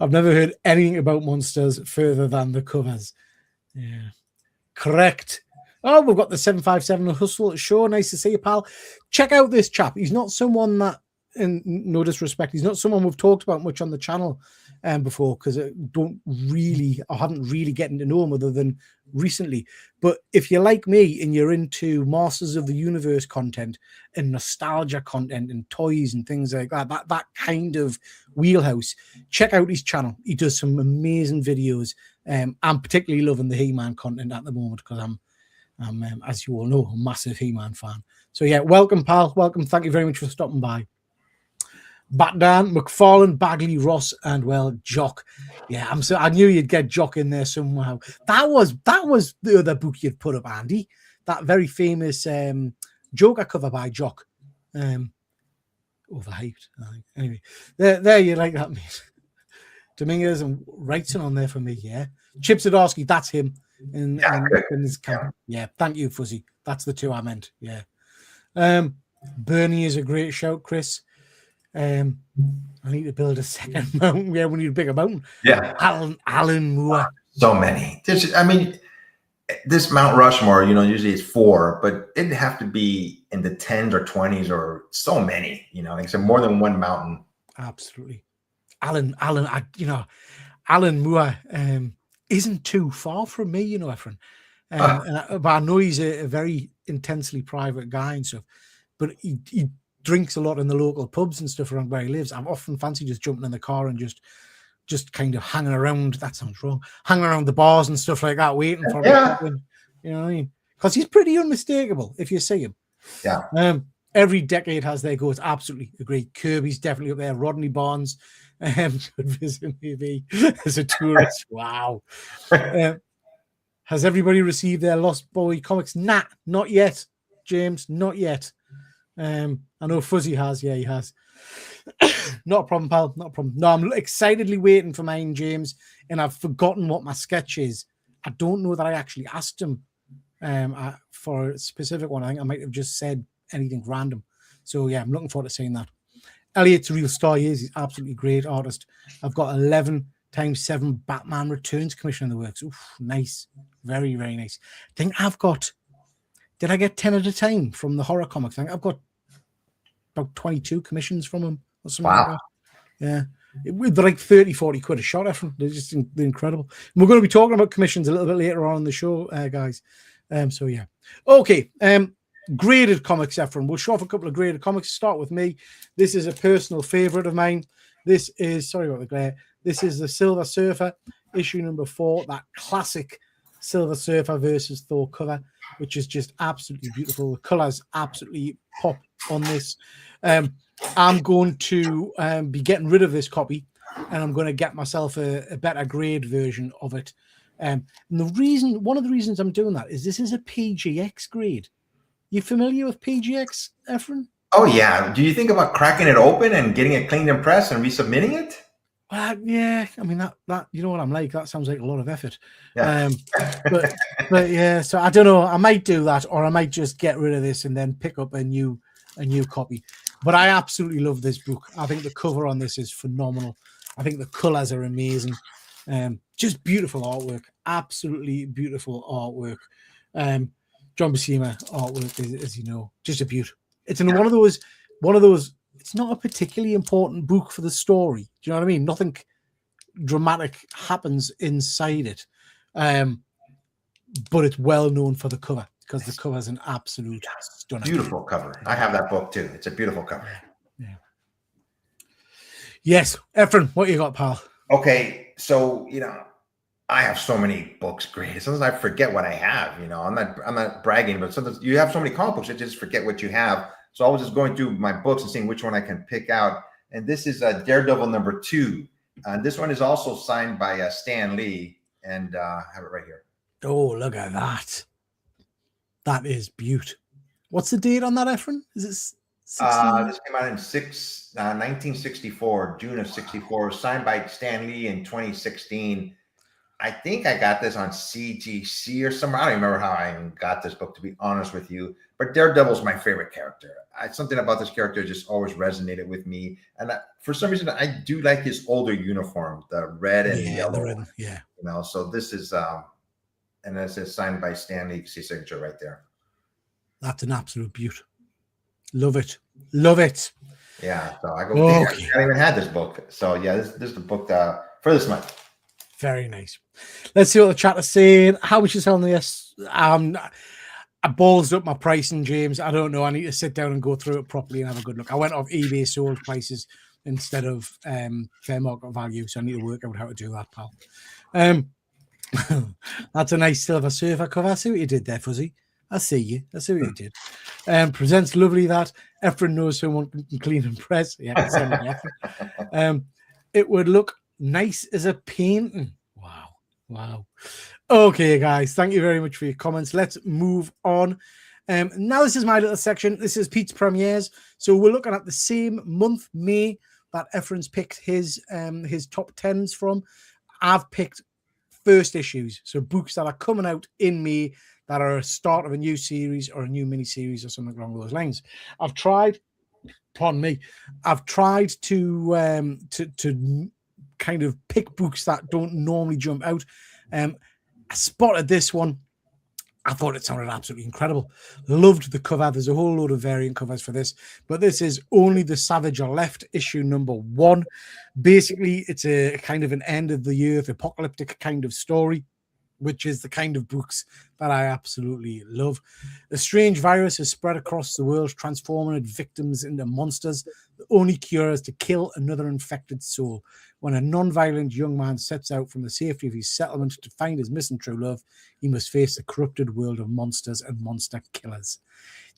I've never heard anything about Monsters further than the covers. Yeah. Correct. Oh, we've got the 757 Hustle show. Nice to see you, pal. Check out this chap. He's not someone that, in no disrespect, he's not someone we've talked about much on the channel before, because I haven't really getting to know him other than recently. But if you're like me and you're into Masters of the Universe content and nostalgia content and toys and things like that kind of wheelhouse, check out his channel. He does some amazing videos. I'm particularly loving the He-Man content at the moment because I'm as you all know, a massive He-Man fan. So welcome, pal. Welcome. Thank you very much for stopping by. Batdan, McFarlane, Bagley, Ross, and Jock. I knew you'd get Jock in there somehow. That was the other book you'd put up, Andy. That very famous Joker cover by Jock. Overhyped. Anyway, there you like that, mate. Dominguez and Wrightson on there for me. Chip Zdarsky, that's him. In his camp. Thank you, Fuzzy. That's the two I meant. Bernie is a great shout, Chris. I need to build a second mountain. We need a bigger mountain. Alan Moore. So many. This Mount Rushmore, usually it's 4, but it'd have to be in the 10s or 20s or so many. Like I said, more than one mountain. Absolutely. Alan Moore isn't too far from me, Efrain. But I know he's a very intensely private guy and stuff. But he drinks a lot in the local pubs and stuff around where he lives. I've often fancied just jumping in the car and just kind of hanging around. That sounds wrong. Hanging around the bars and stuff like that, waiting for him to come in. You know what I mean? Because he's pretty unmistakable if you see him. Every decade has their goals. Absolutely agree. Kirby's definitely up there. Rodney Barnes could visit maybe as a tourist. Wow. Has everybody received their Lost Boy comics? Nah, not yet, James. Not yet. I know Fuzzy has. Yeah, he has. Not a problem, pal. Not a problem. No, I'm excitedly waiting for mine, James, and I've forgotten what my sketch is. I don't know that I actually asked him for a specific one. I think I might have just said anything random. So I'm looking forward to seeing that. Elliot's a real star. He is. He's absolutely great artist. I've got 11x7 Batman Returns commission in the works. Oof, nice. Very, very nice. I think I've got, did I get 10 at a time from the horror comics? I think I've got about 22 commissions from him or something like that. Yeah. They're like 30, 40 quid a shot. They're just they're incredible. And we're going to be talking about commissions a little bit later on in the show, guys. Okay. Graded comics, Efrain. We'll show off a couple of graded comics. Start with me. This is a personal favorite of mine. This is, sorry about the glare. This is the Silver Surfer, issue number 4, that classic Silver Surfer versus Thor cover, which is just absolutely beautiful. The colors absolutely pop on this. I'm going to be getting rid of this copy, and I'm going to get myself a better grade version of it. And one of the reasons I'm doing that is this is a PGX grade. You familiar with PGX, Efrain? Oh yeah. Do you think about cracking it open and getting it cleaned and pressed and resubmitting it? Yeah. I mean that you know what I'm like. That sounds like a lot of effort. Yeah. But yeah. So I don't know. I might do that, or I might just get rid of this and then pick up a new copy. But I absolutely love this book. I think the cover on this is phenomenal. I think the colors are amazing. Just beautiful artwork. Absolutely beautiful artwork. John Buscema artwork is, as you know, just a beaut. It's in one of those. It's not a particularly important book for the story. Do you know what I mean? Nothing dramatic happens inside it, but it's well known for the cover because the cover is an absolute stunner. Beautiful cover. I have that book too. It's a beautiful cover. Yeah. Yes, Efrain, what you got, pal? Okay, so I have so many books. Great. Sometimes I forget what I have. I'm not bragging, but sometimes you have so many comic books, I just forget what you have. So I was just going through my books and seeing which one I can pick out. And this is Daredevil #2. This one is also signed by Stan Lee, and I have it right here. Oh, look at that. That is beaut. What's the date on that, Efrain? Is it 16? This came out in 1964, June of 64, signed by Stan Lee in 2016. I think I got this on CGC or somewhere. I don't remember how I even got this book, to be honest with you. But Daredevil's my favorite character. Something about this character just always resonated with me. And for some reason, I do like his older uniform, the red and yellow. So this is, and this is signed by Stan Lee. You can see signature right there. That's an absolute beaut. Love it. Love it. Yeah. So I go, I haven't even had this book. So yeah, this is the book for this month. Very nice. Let's see what the chat is saying. How much is selling this? I ballsed up my pricing, James. I don't know. I need to sit down and go through it properly and have a good look. I went off eBay sold prices instead of fair market value, so I need to work out how to do that, pal. That's a nice Silver Surfer cover. I see what you did there, Fuzzy. I see you. I see what you did. Presents lovely that Efrain knows someone can clean and press. Yeah, it's Efrain. It would look nice as a painting. Wow. Okay, guys, thank you very much for your comments. Let's move on. Now this is my little section. This is Pete's premieres. So we're looking at the same month, May, that Efrain's picked his top 10s from. I've picked first issues, so books that are coming out in May that are a start of a new series or a new mini series or something along those lines. I've tried to kind of pick books that don't normally jump out. I spotted this one. I thought it sounded absolutely incredible. Loved the cover. There's a whole load of variant covers for this, but this is Only the Savage Are Left, issue #1. Basically, it's a kind of an end of the earth apocalyptic kind of story, which is the kind of books that I absolutely love. A strange virus has spread across the world, transforming its victims into monsters. The only cure is to kill another infected soul. When a non-violent young man sets out from the safety of his settlement to find his missing true love, he must face the corrupted world of monsters and monster killers.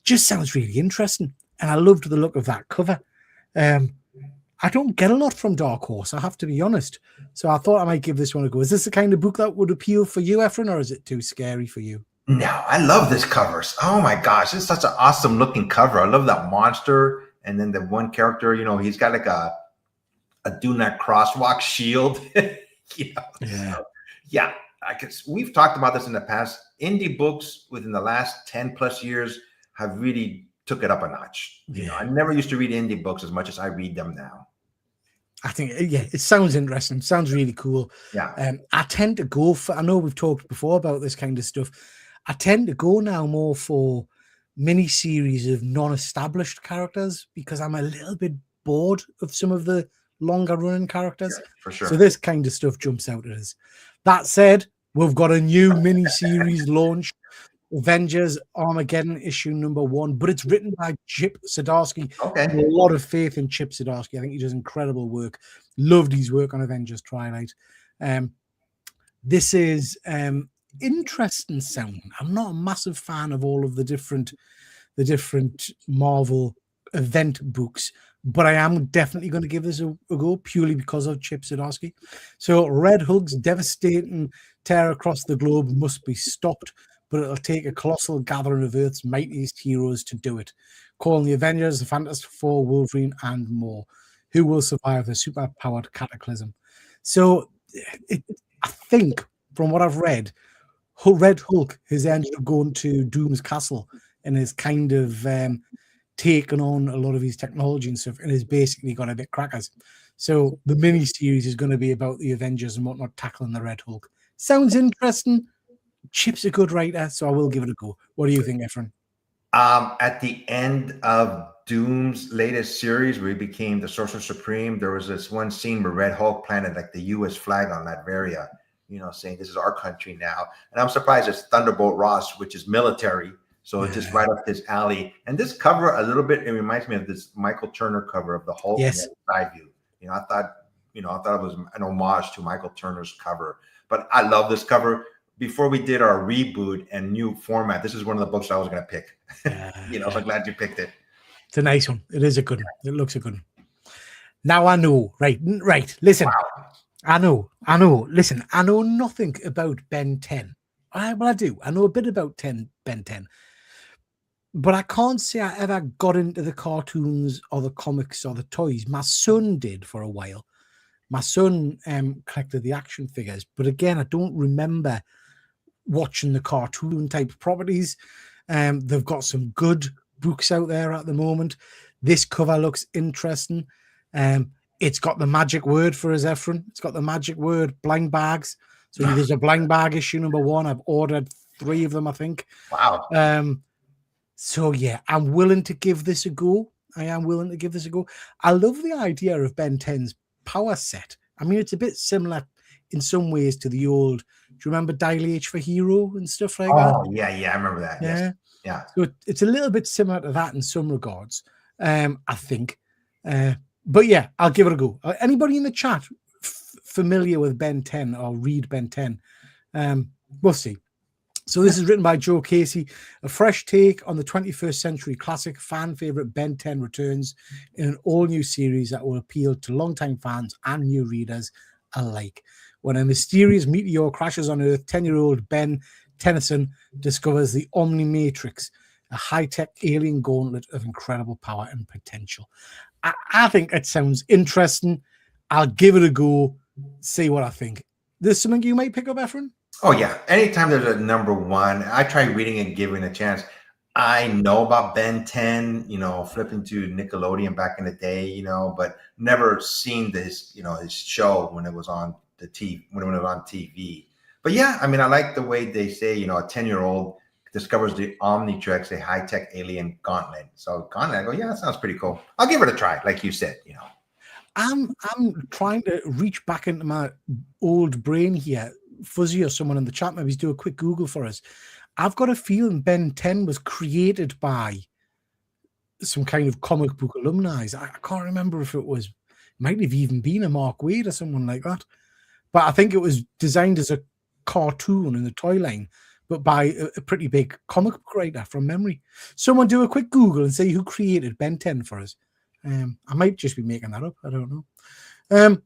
Just sounds really interesting, and I loved the look of that cover. I don't get a lot from Dark Horse, I have to be honest. So I thought I might give this one a go. Is this the kind of book that would appeal for you, Efrain, or is it too scary for you? No, I love this cover. Oh my gosh, it's such an awesome looking cover. I love that monster. And then the one character, he's got like a do not crosswalk shield. Yeah. We've talked about this in the past. Indie books within the last 10 plus years have really took it up a notch. I never used to read indie books as much as I read them now. I think, it sounds interesting. Sounds really cool. Yeah. I tend to go for, I know we've talked before about this kind of stuff. I tend to go now more for mini-series of non-established characters because I'm a little bit bored of some of the longer-running characters. Yeah, for sure. So this kind of stuff jumps out at us. That said, we've got a new mini-series launched. Avengers Armageddon issue #1, but it's written by Chip Zdarsky. Okay. A lot of faith in Chip Zdarsky. I think he does incredible work. Loved his work on Avengers Twilight. This is interesting sounding. I'm not a massive fan of all of the different Marvel event books, but I am definitely going to give this a go purely because of Chip Zdarsky. So Red Hulk's devastating tear across the globe must be stopped, but it'll take a colossal gathering of Earth's mightiest heroes to do it. Calling the Avengers, the Fantastic Four, Wolverine, and more. Who will survive the super-powered cataclysm? So I think, from what I've read, Red Hulk has ended up going to Doom's Castle and has kind of taken on a lot of his technology and stuff, and has basically got a bit crackers. So the mini series is going to be about the Avengers and whatnot tackling the Red Hulk. Sounds interesting. Chip's a good writer, so I will give it a go. What do you think, Efrain? At the end of Doom's latest series, where he became the Sorcerer Supreme, there was this one scene where Red Hulk planted like the U.S. flag on Latveria, saying this is our country now. And I'm surprised it's Thunderbolt Ross, which is military. So it's just right up his alley. And this cover, a little bit, it reminds me of this Michael Turner cover of the Hulk Yes. side view. I thought it was an homage to Michael Turner's cover. But I love this cover. Before we did our reboot and new format, this is one of the books I was going to pick. So I'm glad you picked it. It's a nice one. It is a good one. It looks a good one. Now I know. Right. Listen, wow. I know. Listen, I know nothing about Ben 10. Well, I do. I know a bit about Ben 10. But I can't say I ever got into the cartoons or the comics or the toys. My son did for a while. My son collected the action figures. But again, I don't remember watching the cartoon type properties. They've got some good books out there at the moment. This cover looks interesting. It's got the magic word for us, Efrain. It's got the magic word, blind bags. So there's a blind bag issue #1. I've ordered 3 of them, I think. Wow. So yeah, I'm willing to give this a go. I am willing to give this a go. I love the idea of Ben 10's power set. I mean, it's a bit similar in some ways to the old. Do you remember Dial H for Hero and stuff like that? Oh, yeah, I remember that. Yeah. Yes. Yeah. So it's a little bit similar to that in some regards, I think. But yeah, I'll give it a go. Anybody in the chat familiar with Ben 10 or read Ben 10? We'll see. So this is written by Joe Casey. A fresh take on the 21st century classic fan favorite Ben 10 returns in an all-new series that will appeal to longtime fans and new readers alike. When a mysterious meteor crashes on Earth, 10-year-old Ben Tennyson discovers the Omnimatrix, a high-tech alien gauntlet of incredible power and potential. I think it sounds interesting. I'll give it a go, see what I think. There's something you might pick up, Efrain? Oh, yeah. Anytime there's a #1, I try reading and giving a chance. I know about Ben 10, flipping to Nickelodeon back in the day, but never seen this, his show when it was on the TV, when it was on TV. But yeah, I mean, I like the way they say, a 10-year-old discovers the Omnitrix, a high-tech alien gauntlet. So gauntlet, I go, yeah, that sounds pretty cool. I'll give it a try, like you said, I'm trying to reach back into my old brain here. Fuzzy or someone in the chat, maybe do a quick Google for us. I've got a feeling Ben 10 was created by some kind of comic book alumni. I can't remember if it might have even been a Mark Waid or someone like that. But I think it was designed as a cartoon in the toy line, but by a pretty big comic book writer from memory. Someone do a quick Google and say who created Ben 10 for us. I might just be making that up. I don't know.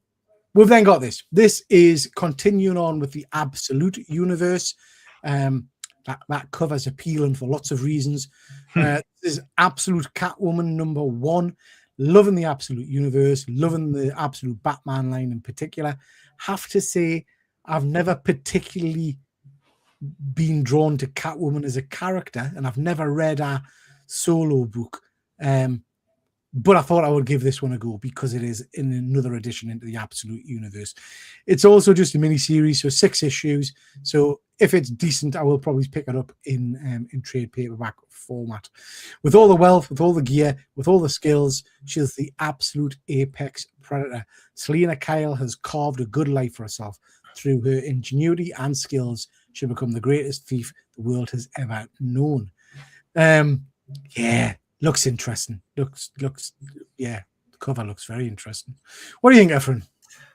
We've then got this. This is continuing on with the Absolute Universe. That cover's appealing for lots of reasons. This is Absolute Catwoman #1. Loving the Absolute Universe. Loving the Absolute Batman line in particular. Have to say, I've never particularly been drawn to Catwoman as a character, and I've never read a solo book. But I thought I would give this one a go because it is in another edition into the Absolute Universe. It's also just a mini-series, so 6 issues. So if it's decent, I will probably pick it up in trade paperback format. With all the wealth, with all the gear, with all the skills, she's the absolute apex predator. Selena Kyle has carved a good life for herself. Through her ingenuity and skills, she'll become the greatest thief the world has ever known. Yeah. Looks interesting. Yeah, the cover looks very interesting. What do you think, Efrain?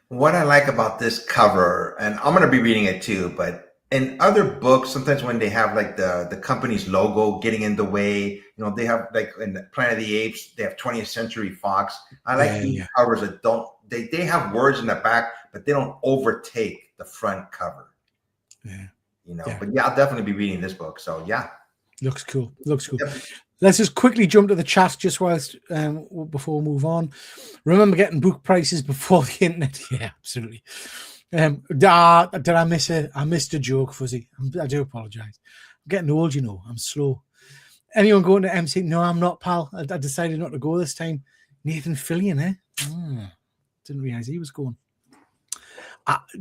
What I like about this cover, and I'm going to be reading it too, but in other books, sometimes when they have like the company's logo getting in the way, they have like in Planet of the Apes, they have 20th Century Fox. I like these covers that don't, they have words in the back, but they don't overtake the front cover. But yeah, I'll definitely be reading this book. So yeah. Looks cool. Yep. Let's just quickly jump to the chat just whilst before we move on. Remember getting book prices before the internet? Yeah, absolutely. Did I miss it? I missed a joke, Fuzzy. I do apologize. I'm getting old, I'm slow. Anyone going to MC? No, I'm not, pal. I decided not to go this time. Nathan Fillion, eh? Didn't realize he was going.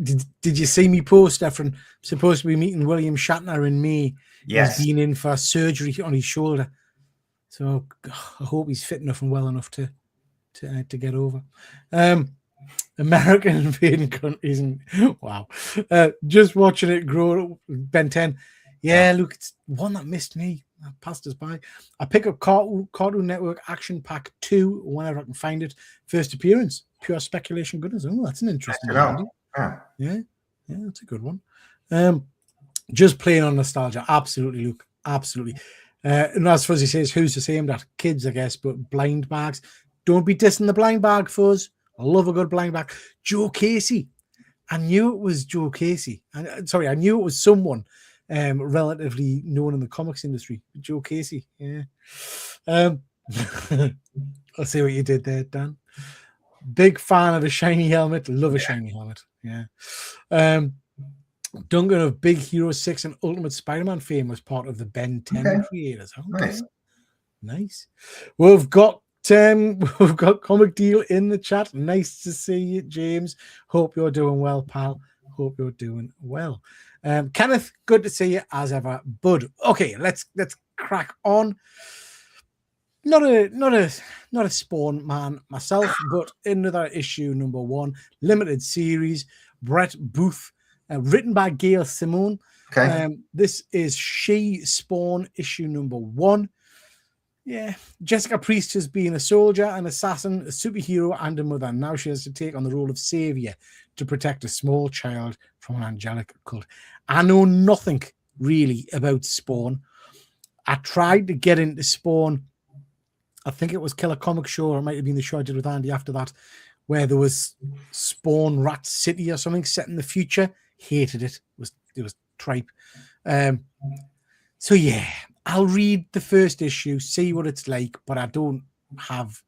Did you see me post, Efrain? Supposed to be meeting William Shatner in May. Yes. He's been in for surgery on his shoulder. So I hope he's fit enough and well enough to get over. American invading countries and wow. Just watching it grow. Ben 10. Yeah, look, it's one that missed me. That passed us by. I pick up Cartoon Network Action Pack 2 whenever I can find it. First appearance. Pure speculation goodness. Oh, that's an interesting one. Yeah, that's a good one. Just playing on nostalgia. Absolutely, Luke. Absolutely. And as Fuzzy says, who's the same? That kids, I guess, but blind bags. Don't be dissing the blind bag, Fuzz. I love a good blind bag. Joe Casey. I knew it was Joe Casey. I knew it was someone relatively known in the comics industry. Joe Casey. Yeah. I'll see what you did there, Dan. Big fan of a shiny helmet. Love a shiny helmet. Yeah. Duncan of Big Hero 6 and Ultimate Spider-Man fame was part of the Ben 10 creators. Okay. Nice. We've got Comic Deal in the chat. Nice to see you, James. Hope you're doing well, pal. Hope you're doing well. Kenneth, good to see you as ever, bud. Okay, let's crack on. Not a Spawn man myself, but another issue number 1, limited series, Brett Booth, written by Gail Simone. Okay. This is She Spawn issue number 1. Yeah, Jessica Priest has been a soldier, an assassin, a superhero, and a mother. Now she has to take on the role of savior to protect a small child from an angelic cult. I know nothing really about Spawn. I tried to get into Spawn. I think it was Killer Comic Show, or it might have been the show I did with Andy after that, where there was Spawn Rat City or something set in the future. Hated it. It was tripe. So yeah, I'll read the first issue, see what it's like, but I don't have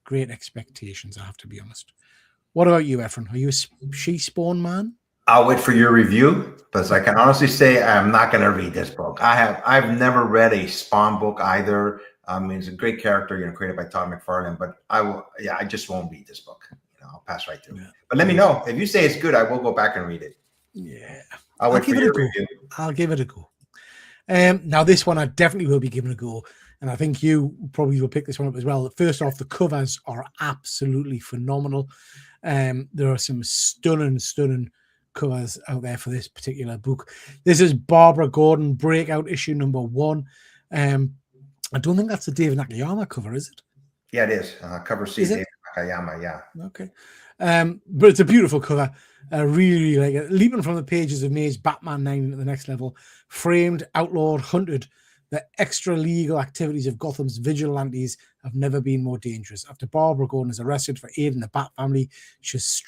great expectations, I have to be honest. What about you, Efrain? Are you a She Spawn man? I'll wait for your review, but I can honestly say I'm not going to read this book. I've never read a Spawn book either. I mean, it's a great character, created by Todd McFarlane, but I just won't read this book. I'll pass right through. Yeah. But let me know if you say it's good. I will go back and read it. Yeah, I'll wait for your review. I'll give it a go. Now this one I definitely will be giving a go, and I think you probably will pick this one up as well. First off, the covers are absolutely phenomenal. There are some stunning covers out there for this particular book. This is Barbara Gordon Breakout issue number 1. I don't think that's the David Nakayama cover, is it? Yeah, it is. Cover C, David Nakayama, yeah. Okay. But it's a beautiful cover. I really like it. Leaping from the pages of May's Batman 9 into the next level, framed, outlawed, hunted, the extra-legal activities of Gotham's vigilantes have never been more dangerous. After Barbara Gordon is arrested for aiding the Bat family, she's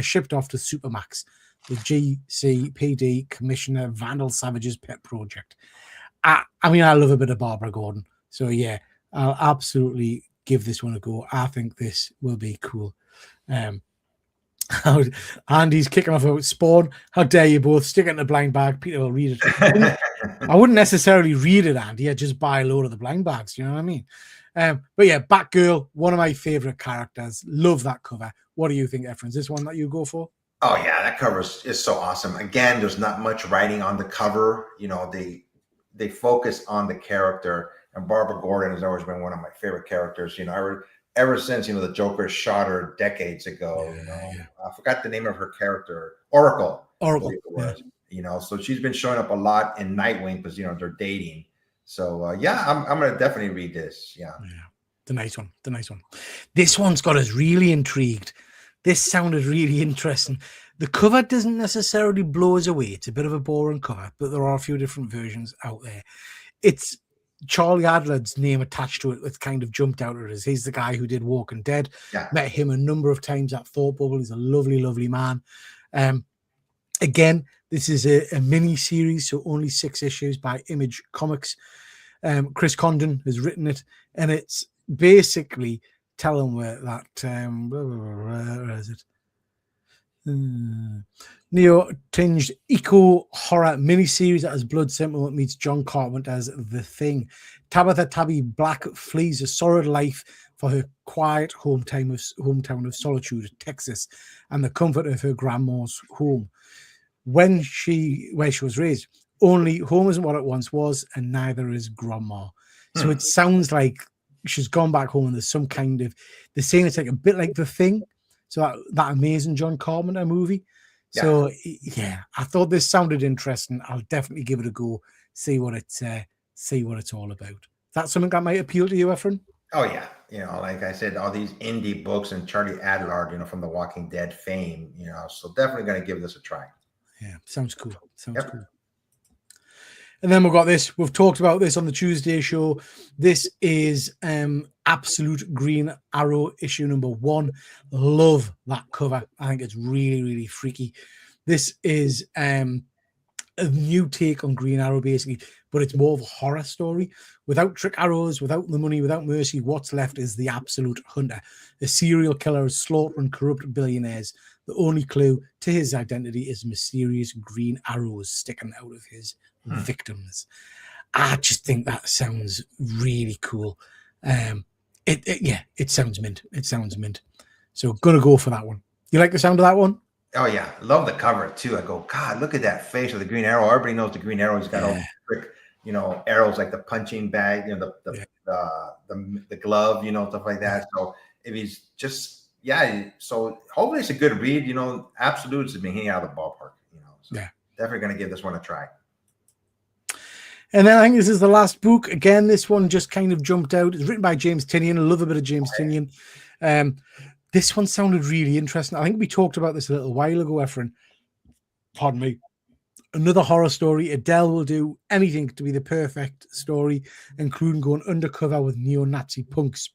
shipped off to Supermax, the GCPD Commissioner Vandal Savage's pet project. I mean, I love a bit of Barbara Gordon. So, yeah, I'll absolutely give this one a go. I think this will be cool. Andy's kicking off about Spawn. How dare you both stick it in a blind bag? Peter will read it. I wouldn't necessarily read it, Andy. I'd just buy a load of the blind bags. You know what I mean? But yeah, Batgirl, one of my favorite characters. Love that cover. What do you think, Efrain? Is this one that you go for? Oh yeah, that cover is so awesome. Again, there's not much writing on the cover. They focus on the character, and Barbara Gordon has always been one of my favorite characters. Ever since the Joker shot her decades ago. I forgot the name of her character, Oracle. So she's been showing up a lot in Nightwing because they're dating. So I'm gonna definitely read this. Yeah, the nice one. This one's got us really intrigued. This sounded really interesting. The cover doesn't necessarily blow us away. It's a bit of a boring cover, but there are a few different versions out there. It's Charlie Adler's name attached to it that's kind of jumped out at us. He's the guy who did Walking Dead. Yeah. Met him a number of times at Thought Bubble. He's a lovely man. Again, this is a mini series, so only 6 issues by Image Comics. Chris Condon has written it, and it's basically telling where that where is it? Neo-tinged eco-horror miniseries that has Blood Simple meets John Carpenter's The Thing. Tabitha Tabby Black flees a sordid life for her quiet hometown of Solitude, Texas, and the comfort of her grandma's home. Where she was raised, only home isn't what it once was, and neither is grandma. So it sounds like she's gone back home and there's some kind of, they're saying it's like a bit like The Thing. So that amazing John Carpenter movie. Yeah. So yeah, I thought this sounded interesting. I'll definitely give it a go, see what it's all about. That's something that might appeal to you, Efrain? Oh yeah, like I said, all these indie books and Charlie Adlard, from the Walking Dead fame, so definitely going to give this a try. Yeah, sounds cool. Cool. And then we've got this. We've talked about this on the Tuesday show. This is Absolute Green Arrow issue number 1. Love that cover. I think it's really, really freaky. This is a new take on Green Arrow, basically, but it's more of a horror story. Without trick arrows, without the money, without mercy, what's left is the absolute hunter. A serial killer is slaughtering corrupt billionaires. The only clue to his identity is mysterious green arrows sticking out of his victims. I just think that sounds really cool. It sounds mint. It sounds mint. So gonna go for that one. You like the sound of that one? Oh yeah, love the cover too. I go, God, look at that face of the Green Arrow. Everybody knows the Green Arrow. He's got all the trick, arrows like the punching bag, the glove, stuff like that. So if he's just so hopefully it's a good read. Absolutes has been hanging out of the ballpark. So definitely going to give this one a try. And then I think this is the last book. Again, this one just kind of jumped out. It's written by James Tynion. I love a bit of James Tynion. This one sounded really interesting. I think we talked about this a little while ago, Efrain. Pardon me. Another horror story. Adele will do anything to be the perfect story, including going undercover with neo-Nazi punks,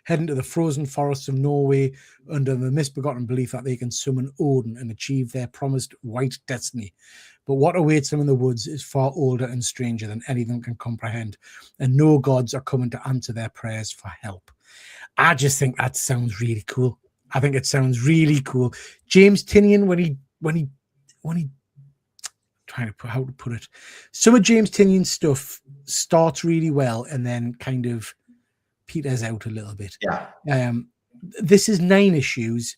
heading to the frozen forests of Norway under the misbegotten belief that they can summon Odin and achieve their promised white destiny. But what awaits them in the woods is far older and stranger than anything can comprehend, and no gods are coming to answer their prayers for help. I just think that sounds really cool. I think it sounds really cool. James Tynion, when he trying to put how to put it, some of James Tynion's stuff starts really well and then kind of peters out a little bit. Yeah. This is 9 issues.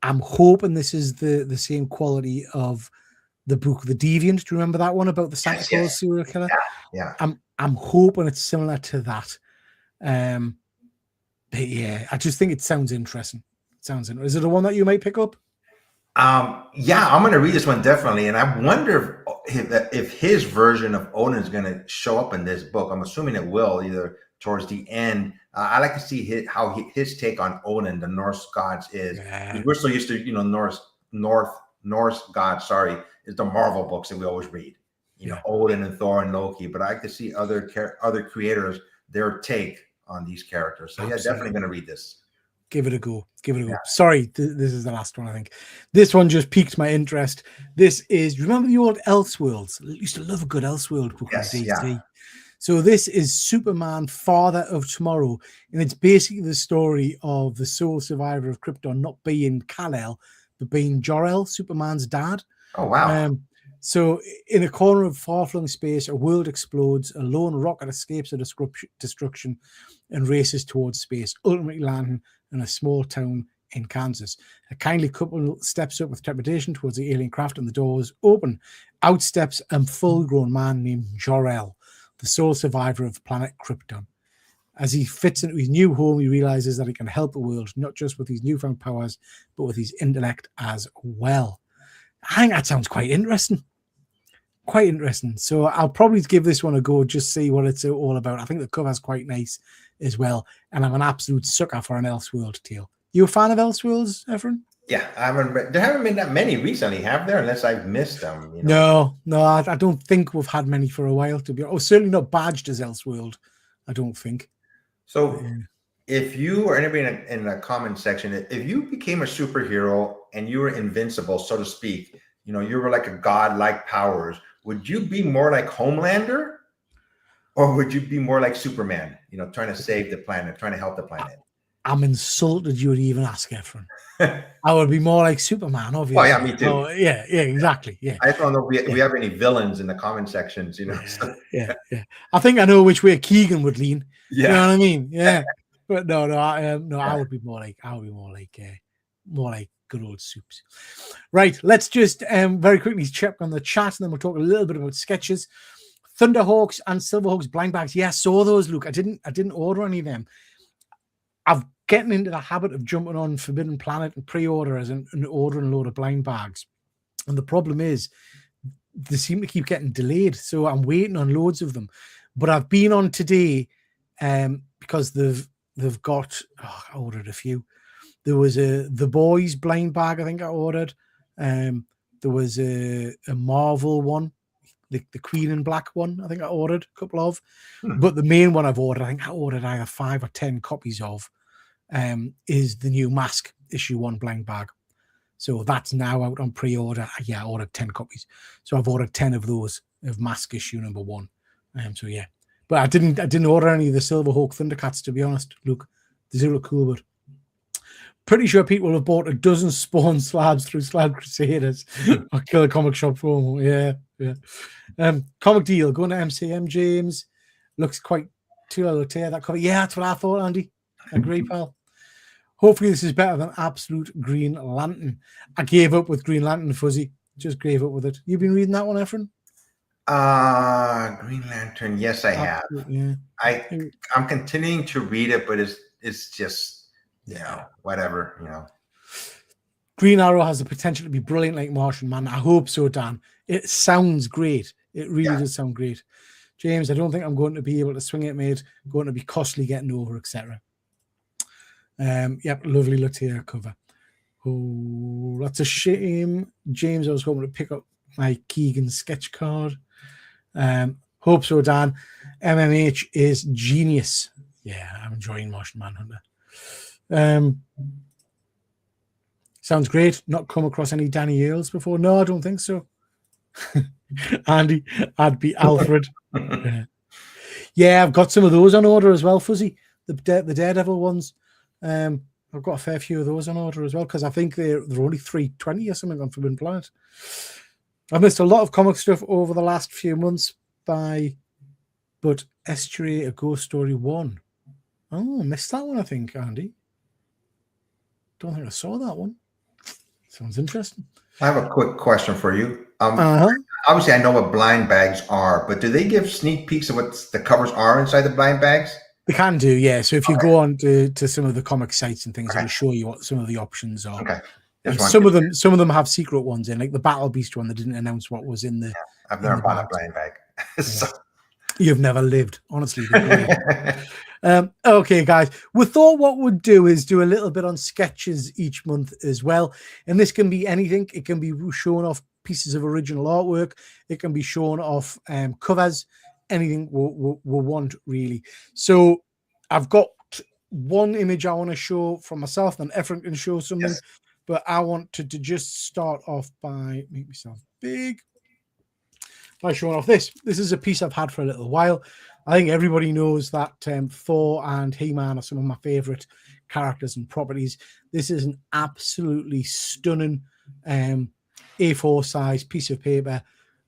I'm hoping this is the same quality of the book The Deviant. Do you remember that one about the Santa Claus serial killer? Yeah. I'm hoping it's similar to that. But yeah, I just think it sounds interesting. Is it the one that you might pick up? I'm going to read this one definitely, and I wonder if his version of Odin is going to show up in this book. I'm assuming it will, either towards the end. I like to see his take on Odin, the Norse gods, is. Yeah. We're so used to Norse gods. Sorry, is the Marvel books that we always read. Odin and Thor and Loki, but I like to see other creators, their take on these characters. So absolutely. Definitely going to read this. Give it a go. Yeah. Sorry, this is the last one, I think. This one just piqued my interest. This is, remember the old Elseworlds? I used to love a good Elseworld book on DC. Yeah. So this is Superman, Father of Tomorrow. And it's basically the story of the sole survivor of Krypton not being Kal-El, but being Jor-El, Superman's dad. Oh, wow. So in a corner of far-flung space, a world explodes, a lone rocket escapes the destruction and races towards space, ultimately landing in a small town in Kansas. A kindly couple steps up with trepidation towards the alien craft, and the doors open. Out steps a full-grown man named Jor-El, the sole survivor of planet Krypton. As he fits into his new home, he realizes that he can help the world, not just with his newfound powers, but with his intellect as well. I think that sounds quite interesting. So I'll probably give this one a go, just see what it's all about. I think the cover's quite nice as well, and I'm an absolute sucker for an Elseworld tale. You a fan of Elseworlds, Efrain? Yeah, there haven't been that many recently, have there? Unless I've missed them. No, I don't think we've had many for a while. To be honest, certainly not badged as Elseworld. I don't think. So, if you or anybody in the comment section, if you became a superhero and you were invincible, so to speak, you were like a god-like powers, would you be more like Homelander, or would you be more like Superman? Trying to save the planet, trying to help the planet. I'm insulted you would even ask, Efrain. I would be more like Superman, obviously. Well, yeah, me too. Oh, yeah, exactly. Yeah. I just don't know if we have any villains in the comment sections, you know. Yeah. I think I know which way Keegan would lean. Yeah. You know what I mean? Yeah. But no, I would be more like good old Soups. Right. Let's just very quickly check on the chat, and then we'll talk a little bit about sketches. Thunderhawks and Silverhawks blind bags. Yeah, I saw those, Luke. I didn't order any of them. I've getting into the habit of jumping on Forbidden Planet and pre-orders and ordering a load of blind bags. And the problem is they seem to keep getting delayed. So I'm waiting on loads of them. But I've been on today because they've got, I ordered a few. There was The Boys blind bag, I think I ordered. There was a Marvel one, the Queen in Black one, I think I ordered a couple of. But the main one I've ordered, I think I ordered either 5 or 10 copies of, is the new Mask issue 1 blind bag. So that's now out on pre-order. Yeah, I ordered 10 copies. So I've ordered 10 of those of Mask issue number 1. So yeah. But I didn't order any of the Silverhawk Thundercats, to be honest. Look, they do look cool, but pretty sure people have bought a dozen Spawn slabs through Slab Crusaders or Killer Comic Shop promo. Yeah. Comic Deal going to MCM, James. Looks quite too low tier, that cover. Yeah, that's what I thought, Andy. Agree, pal. Hopefully this is better than Absolute Green Lantern. I gave up with Green Lantern, Fuzzy. Just gave up with it. You've been reading that one, Efrain? Green Lantern. Yes, I have. Yeah. I'm continuing to read it, but it's just, whatever, Green Arrow has the potential to be brilliant like Martian Man. I hope so, Dan. It sounds great. It really does sound great. James, I don't think I'm going to be able to swing it, mate. Going to be costly getting over, etc. Yep, lovely Latier cover. Oh, that's a shame. James, I was hoping to pick up my Keegan sketch card. Hope so, Dan. MMH is genius. Yeah, I'm enjoying Martian Manhunter. Sounds great. Not come across any Danny Earls before. No, I don't think so. Andy, I'd be Alfred. Yeah, I've got some of those on order as well, Fuzzy. The Daredevil ones. I've got a fair few of those on order as well because I think they're only $3.20 or something on Forbidden Planet. I've missed a lot of comic stuff over the last few months but Estuary, A Ghost Story 1. Oh, missed that one, I think, Andy. Don't think I saw that one. Sounds interesting. I have a quick question for you. Obviously, I know what blind bags are, but do they give sneak peeks of what the covers are inside the blind bags? They can do, yeah. So if you go on to some of the comic sites and things, it'll show you what some of the options are. Okay. Some of them have secret ones in, like the Battle Beast one. They didn't announce what was in the. I've never bought a blind bag. So. You've never lived, honestly. Okay, guys. We thought what we'd do is do a little bit on sketches each month as well, and this can be anything. It can be showing off pieces of original artwork. It can be showing off covers. Anything we want, really. So I've got one image I want to show from myself, then Efrain can show something. Yes. But I want to just start off by make myself big by showing off this. This is a piece I've had for a little while. I think everybody knows that Thor and He-Man are some of my favorite characters and properties. This is an absolutely stunning A4 size piece of paper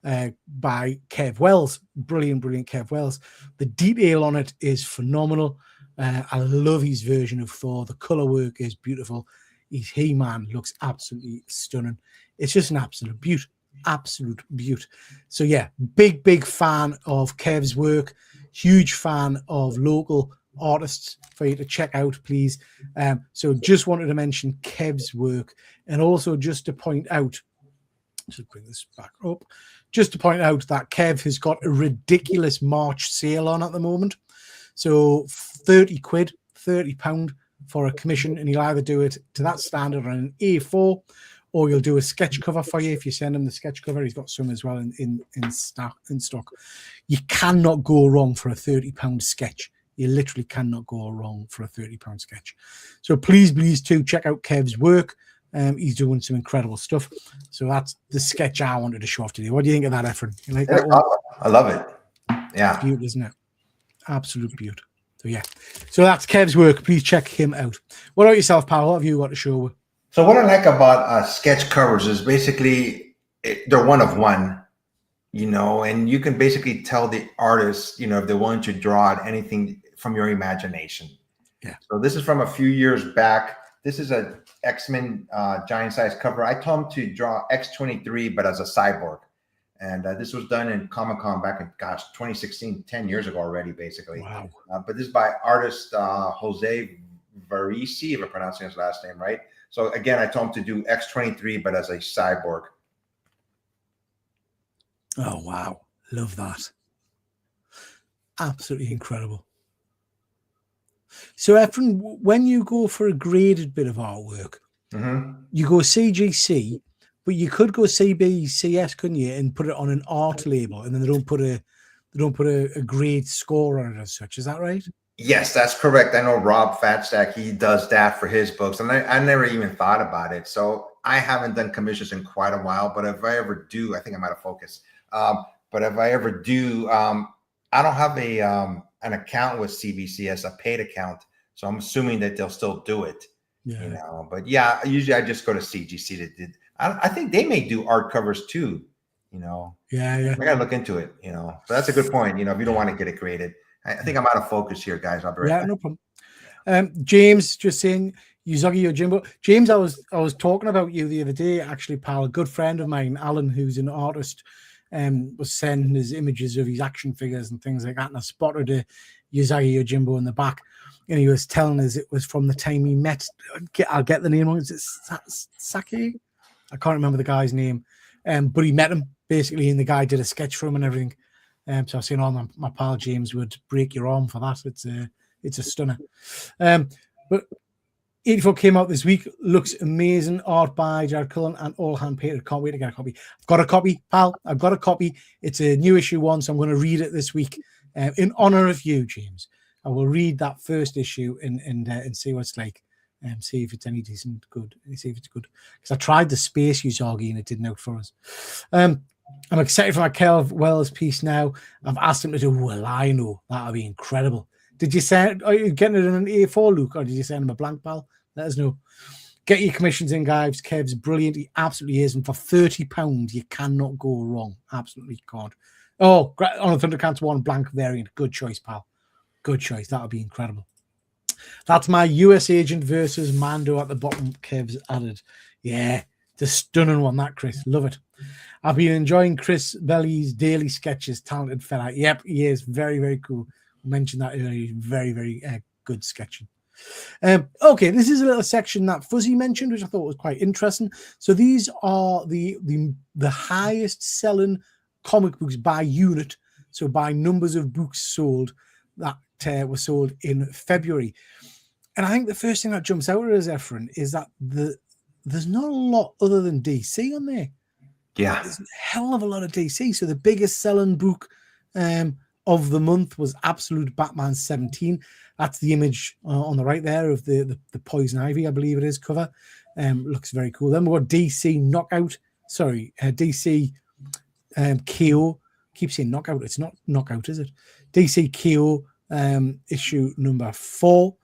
by Kev Wells. Brilliant Kev Wells. The detail on it is phenomenal. I love his version of Thor. The color work is beautiful. His He-Man looks absolutely stunning. It's just an absolute beaut. So yeah, big fan of Kev's work. Huge fan of local artists for you to check out, please. So just wanted to mention Kev's work, and also just to point out, just bring this back up, just to point out that Kev has got a ridiculous March sale on at the moment. So £30 for a commission, and he'll either do it to that standard on an A4, or you'll do a sketch cover for you if you send him the sketch cover. He's got some as well in stock. You cannot go wrong for a £30 sketch. You literally cannot go wrong for a £30 sketch. So please too check out Kev's work. He's doing some incredible stuff. So that's the sketch I wanted to show off today. What do you think of that, Efrain? You like that one? I love it. Yeah. It's beautiful, isn't it? Absolute beauty. So yeah, so that's Kev's work. Please check him out. What about yourself, pal? What have you got to show? So what I like about sketch covers is basically they're one of one, and you can basically tell the artist, if they want to draw anything from your imagination. Yeah. So this is from a few years back. This is a X-Men giant size cover. I told him to draw X-23, but as a cyborg. And this was done in Comic-Con back in, 2016, 10 years ago already, basically. Wow. But this is by artist Jose Varese, if I'm pronouncing his last name right. So again, I told him to do X-23, but as a cyborg. Oh, wow. Love that. Absolutely incredible. So, Efrain, when you go for a graded bit of artwork, you go CGC, but you could go CBCS, couldn't you, and put it on an art label, and then they don't put a grade score on it as such. Is that right? Yes, that's correct. I know Rob Fatstack, he does that for his books, and I never even thought about it. So I haven't done commissions in quite a while, but if I ever do, I think I'm out of focus. But if I ever do, I don't have an account with CBCS, a paid account, so I'm assuming that they'll still do it. Yeah. But yeah, usually I just go to CGC to do. I think they may do art covers too. Yeah. I gotta look into it. So that's a good point. If you don't want to get it graded. I think I'm out of focus here, guys. I'll be right back. No problem. James just saying, Usagi Yojimbo. James, I was talking about you the other day, actually, pal. A good friend of mine, Alan, who's an artist, was sending his images of his action figures and things like that, and I spotted a Usagi Yojimbo in the back, and he was telling us it was from the time he met. I'll get the name wrong. Is it Saki? I can't remember the guy's name, but he met him basically, and the guy did a sketch for him and everything. So I was saying, my pal James would break your arm for that. It's a stunner. But 84 came out this week. Looks amazing. Art by Jared Cullen and all hand painted. Can't wait to get a copy. I've got a copy, pal. I've got a copy. It's a new issue one, so I'm going to read it this week in honor of you, James. I will read that first issue and see what it's like. See if it's any decent, good. See if it's good. Because I tried the Space Usagi and it didn't out for us. I'm excited for my Kel Wells piece now. I've asked him to do a lino. That'll be incredible. Did you send? Are you getting it in an A4, Luke, or did you send him a blank, pal? Let us know. Get your commissions in, guys. Kev's brilliant. He absolutely is. And for £30, you cannot go wrong. Absolutely can't. Oh, on a Thundercats 1 blank variant. Good choice, pal. Good choice. That'll be incredible. That's my US agent versus Mando at the bottom. Kev's added. Yeah, the stunning one, that, Chris. Love it. I've been enjoying Chris Belly's daily sketches. Talented fella. Yep, he is. Very, very cool. I mentioned that earlier. Very, very good sketching. Okay, this is a little section that Fuzzy mentioned, which I thought was quite interesting. So these are the highest selling comic books by unit, so by numbers of books sold that were sold in February. And I think the first thing that jumps out at us, Efrain, is that there's not a lot other than DC on there. Yeah, there's a hell of a lot of DC. So the biggest selling book of the month was Absolute Batman 17. That's the image on the right there of the Poison Ivy, I believe it is, cover. Looks very cool. Then we've got DC Knockout. Sorry, DC KO. Keep saying Knockout. It's not Knockout, is it? DC KO issue number 4.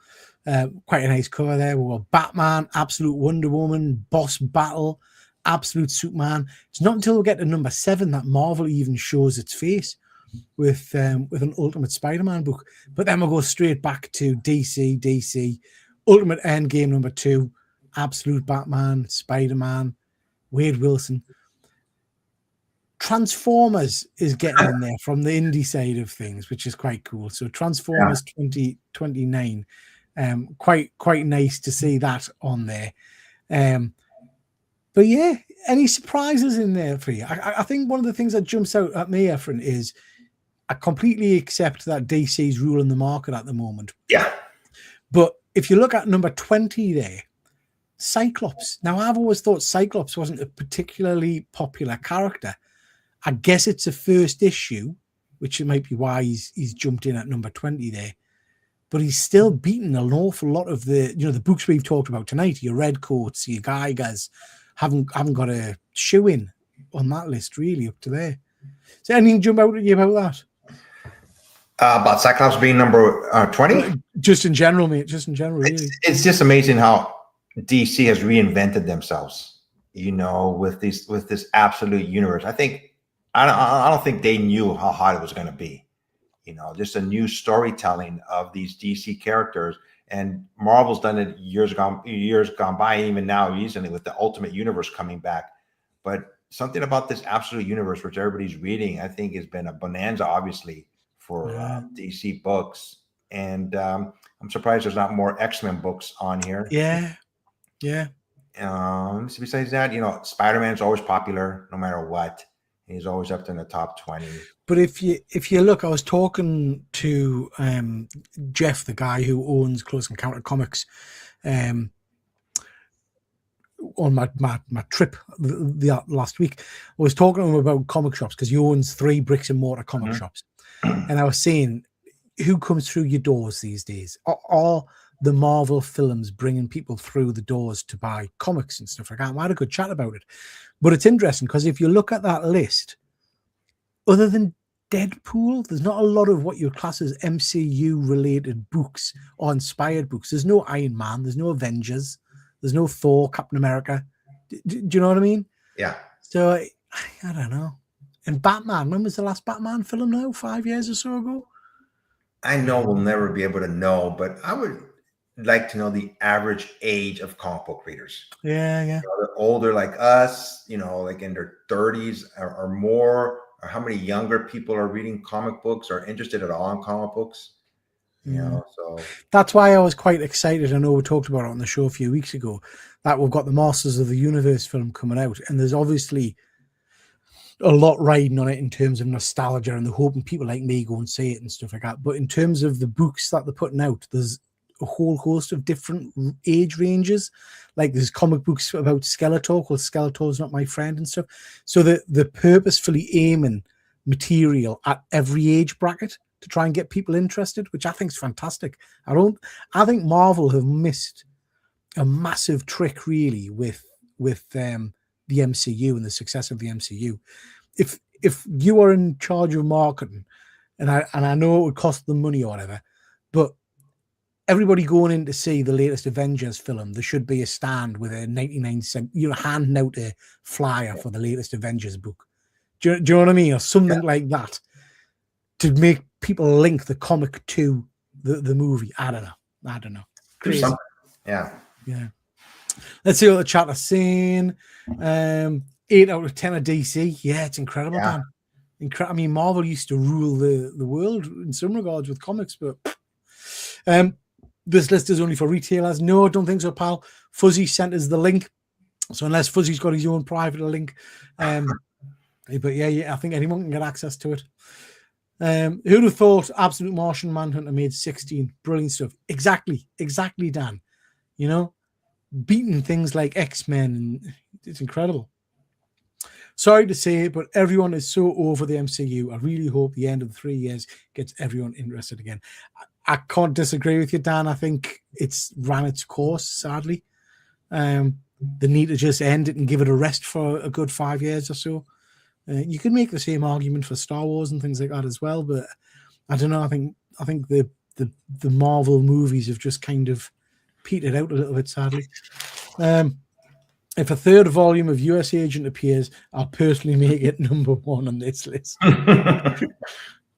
Quite a nice cover there. We've got Batman, Absolute Wonder Woman, Boss Battle, Absolute Superman. It's not until we get to number 7 that Marvel even shows its face with an Ultimate Spider-Man book. But then we'll go straight back to DC, Ultimate Endgame number 2, Absolute Batman, Spider-Man, Wade Wilson. Transformers is getting in there from the indie side of things, which is quite cool. So Transformers 2029, quite nice to see that on there. But yeah, any surprises in there for you? I think one of the things that jumps out at me, Efrain, is I completely accept that DC's ruling the market at the moment. Yeah. But if you look at number 20 there, Cyclops. Now, I've always thought Cyclops wasn't a particularly popular character. I guess it's a first issue, which might be why he's jumped in at number 20 there. But he's still beaten an awful lot of the books we've talked about tonight. Your Redcoats, your Geigers haven't got a shoe in on that list really up to there. So anything jump out at you about that? About Cyclops being number 20? Just in general, mate. Just in general, really. It's just amazing how DC has reinvented themselves, with this absolute universe. I don't think they knew how hot it was going to be. Just a new storytelling of these DC characters, and Marvel's done it years gone by, even now recently with the Ultimate Universe coming back. But something about this absolute universe, which everybody's reading, I think has been a bonanza, obviously, for DC books. And I'm surprised there's not more X-Men books on here. Yeah. Besides that, Spider-Man's always popular no matter what. He's always up in the top 20. But if you look, I was talking to Jeff, the guy who owns Close Encounter Comics, on my trip the last week. I was talking to him about comic shops because he owns 3 bricks and mortar comic shops, and I was saying, who comes through your doors these days? Are the Marvel films bringing people through the doors to buy comics and stuff like that? I had a good chat about it. But it's interesting because if you look at that list, other than Deadpool, there's not a lot of what you class as MCU-related books or inspired books. There's no Iron Man. There's no Avengers. There's no Thor, Captain America. Do you know what I mean? Yeah. So, I don't know. And Batman, when was the last Batman film now? 5 years or so ago? I know we'll never be able to know, but I would like to know the average age of comic book readers. Yeah. They're older like us, like in their 30s or more, or how many younger people are reading comic books or interested at all in comic books. So that's why I was quite excited. I know we talked about it on the show a few weeks ago that we've got the Masters of the Universe film coming out, and there's obviously a lot riding on it in terms of nostalgia, and they're hoping people like me go and see it and stuff like that. But in terms of the books that they're putting out, there's a whole host of different age ranges. Like there's comic books about Skeletor called Skeletor's Not My Friend and stuff. So they're purposefully aiming material at every age bracket to try and get people interested, which I think is fantastic. I think Marvel have missed a massive trick really with the MCU and the success of the MCU. If you are in charge of marketing, and I know it would cost them money or whatever, but everybody going in to see the latest Avengers film, there should be a stand with a 99-cent, handing out a flyer for the latest Avengers book. Do you know what I mean? Or something like that to make people link the comic to the movie. I don't know. Crazy. Yeah. Let's see what the chat are saying. 8 out of 10 of DC. Yeah, it's incredible, man. I mean, Marvel used to rule the world in some regards with comics, but this list is only for retailers. No, I don't think so, pal. Fuzzy sent us the link. So unless Fuzzy's got his own private link, but yeah, I think anyone can get access to it. Who'd have thought Absolute Martian Manhunter made 16? Brilliant stuff. Exactly, Dan. Beating things like X-Men, and it's incredible. Sorry to say, but everyone is so over the MCU. I really hope the end of the 3 years gets everyone interested again. I can't disagree with you, Dan. I think it's ran its course, sadly. They need to just end it and give it a rest for a good 5 years or so. You could make the same argument for Star Wars and things like that as well, but I don't know. I think the Marvel movies have just kind of petered out a little bit, sadly. If a third volume of US Agent appears, I'll personally make it number 1 on this list.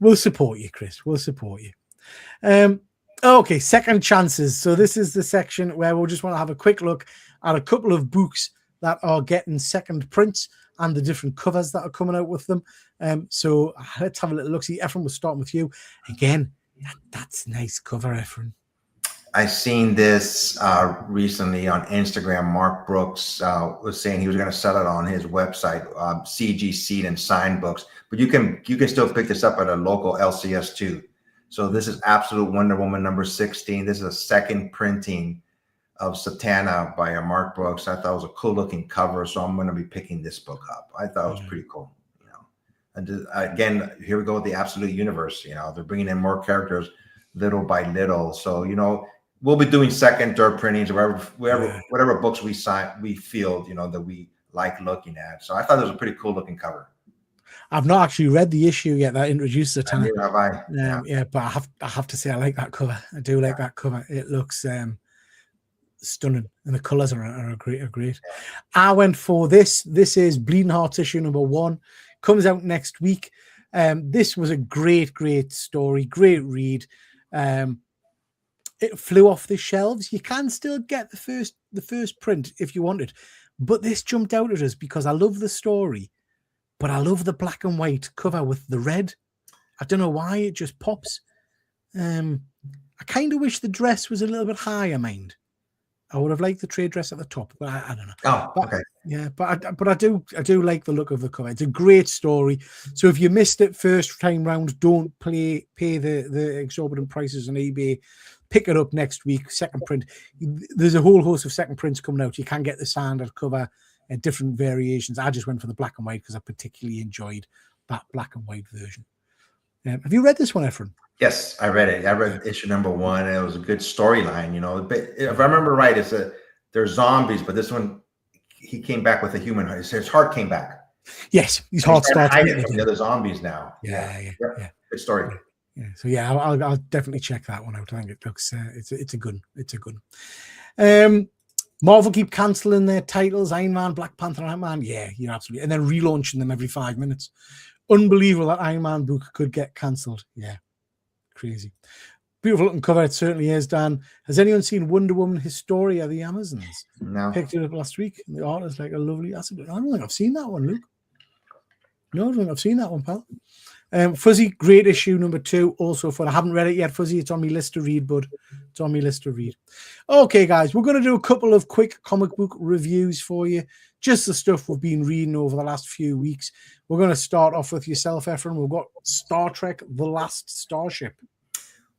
We'll support you, Chris. We'll support you. Okay, second chances. So this is the section where we'll just want to have a quick look at a couple of books that are getting second prints and the different covers that are coming out with them. So let's have a little look. See, Efrain, we'll start with you. Again, that's a nice cover, Efrain. I seen this recently on Instagram. Mark Brooks was saying he was going to sell it on his website, CG Seed and Sign Books. But you can still pick this up at a local LCS too. So this is Absolute Wonder Woman number 16. This is a second printing of Satana by Mark Brooks. I thought it was a cool looking cover, so I'm going to be picking this book up. I thought it was pretty cool. And again, here we go with the Absolute Universe. They're bringing in more characters little by little. So we'll be doing second, third printings, whatever books we feel that we like looking at. So I thought it was a pretty cool looking cover. I've not actually read the issue yet that introduced the Tanner. Neither have I. Yeah, but I have to say I like that cover. I do like that cover. It looks stunning, and the colours are great. I went for this. This is Bleeding Hearts issue number 1. Comes out next week. This was a great story, great read. It flew off the shelves. You can still get the first print if you wanted, but this jumped out at us because I love the story, but I love the black and white cover with the red. I don't know why, it just pops. I kind of wish the dress was a little bit higher, mind. I would have liked the trade dress at the top, but I don't know. Oh, but, okay. Yeah, but I do like the look of the cover. It's a great story. So if you missed it first time round, don't pay the exorbitant prices on eBay. Pick it up next week. Second print. There's a whole host of second prints coming out. You can get the standard cover and different variations. I just went for the black and white because I particularly enjoyed that black and white version. Have you read this one, Efrain? Yes, I read it. I read issue number 1, and it was a good storyline. But if I remember right, they're zombies, but this one, he came back with a human heart. His heart came back. Yes, his heart started hiding from the other zombies now. Yeah. Good story. Yeah. So yeah, I'll definitely check that one out. I think it looks it's a good one. Marvel keep cancelling their titles, Iron Man, Black Panther, and Ant-Man. Yeah, you're absolutely, and then relaunching them every 5 minutes. Unbelievable that Iron Man book could get cancelled. Yeah. Crazy. Beautiful looking cover. It certainly is, Dan. Has anyone seen Wonder Woman Historia of the Amazons? No. Picked it up last week. And the art is like a lovely. I don't think I've seen that one, Luke. No, I don't think I've seen that one, pal. Fuzzy, great issue number 2. Also fun. I haven't read it yet, Fuzzy. It's on my list to read, bud. It's on my list to read. Okay, guys, we're going to do a couple of quick comic book reviews for you. Just the stuff we've been reading over the last few weeks. We're going to start off with yourself, Efrain. We've got Star Trek: The Last Starship.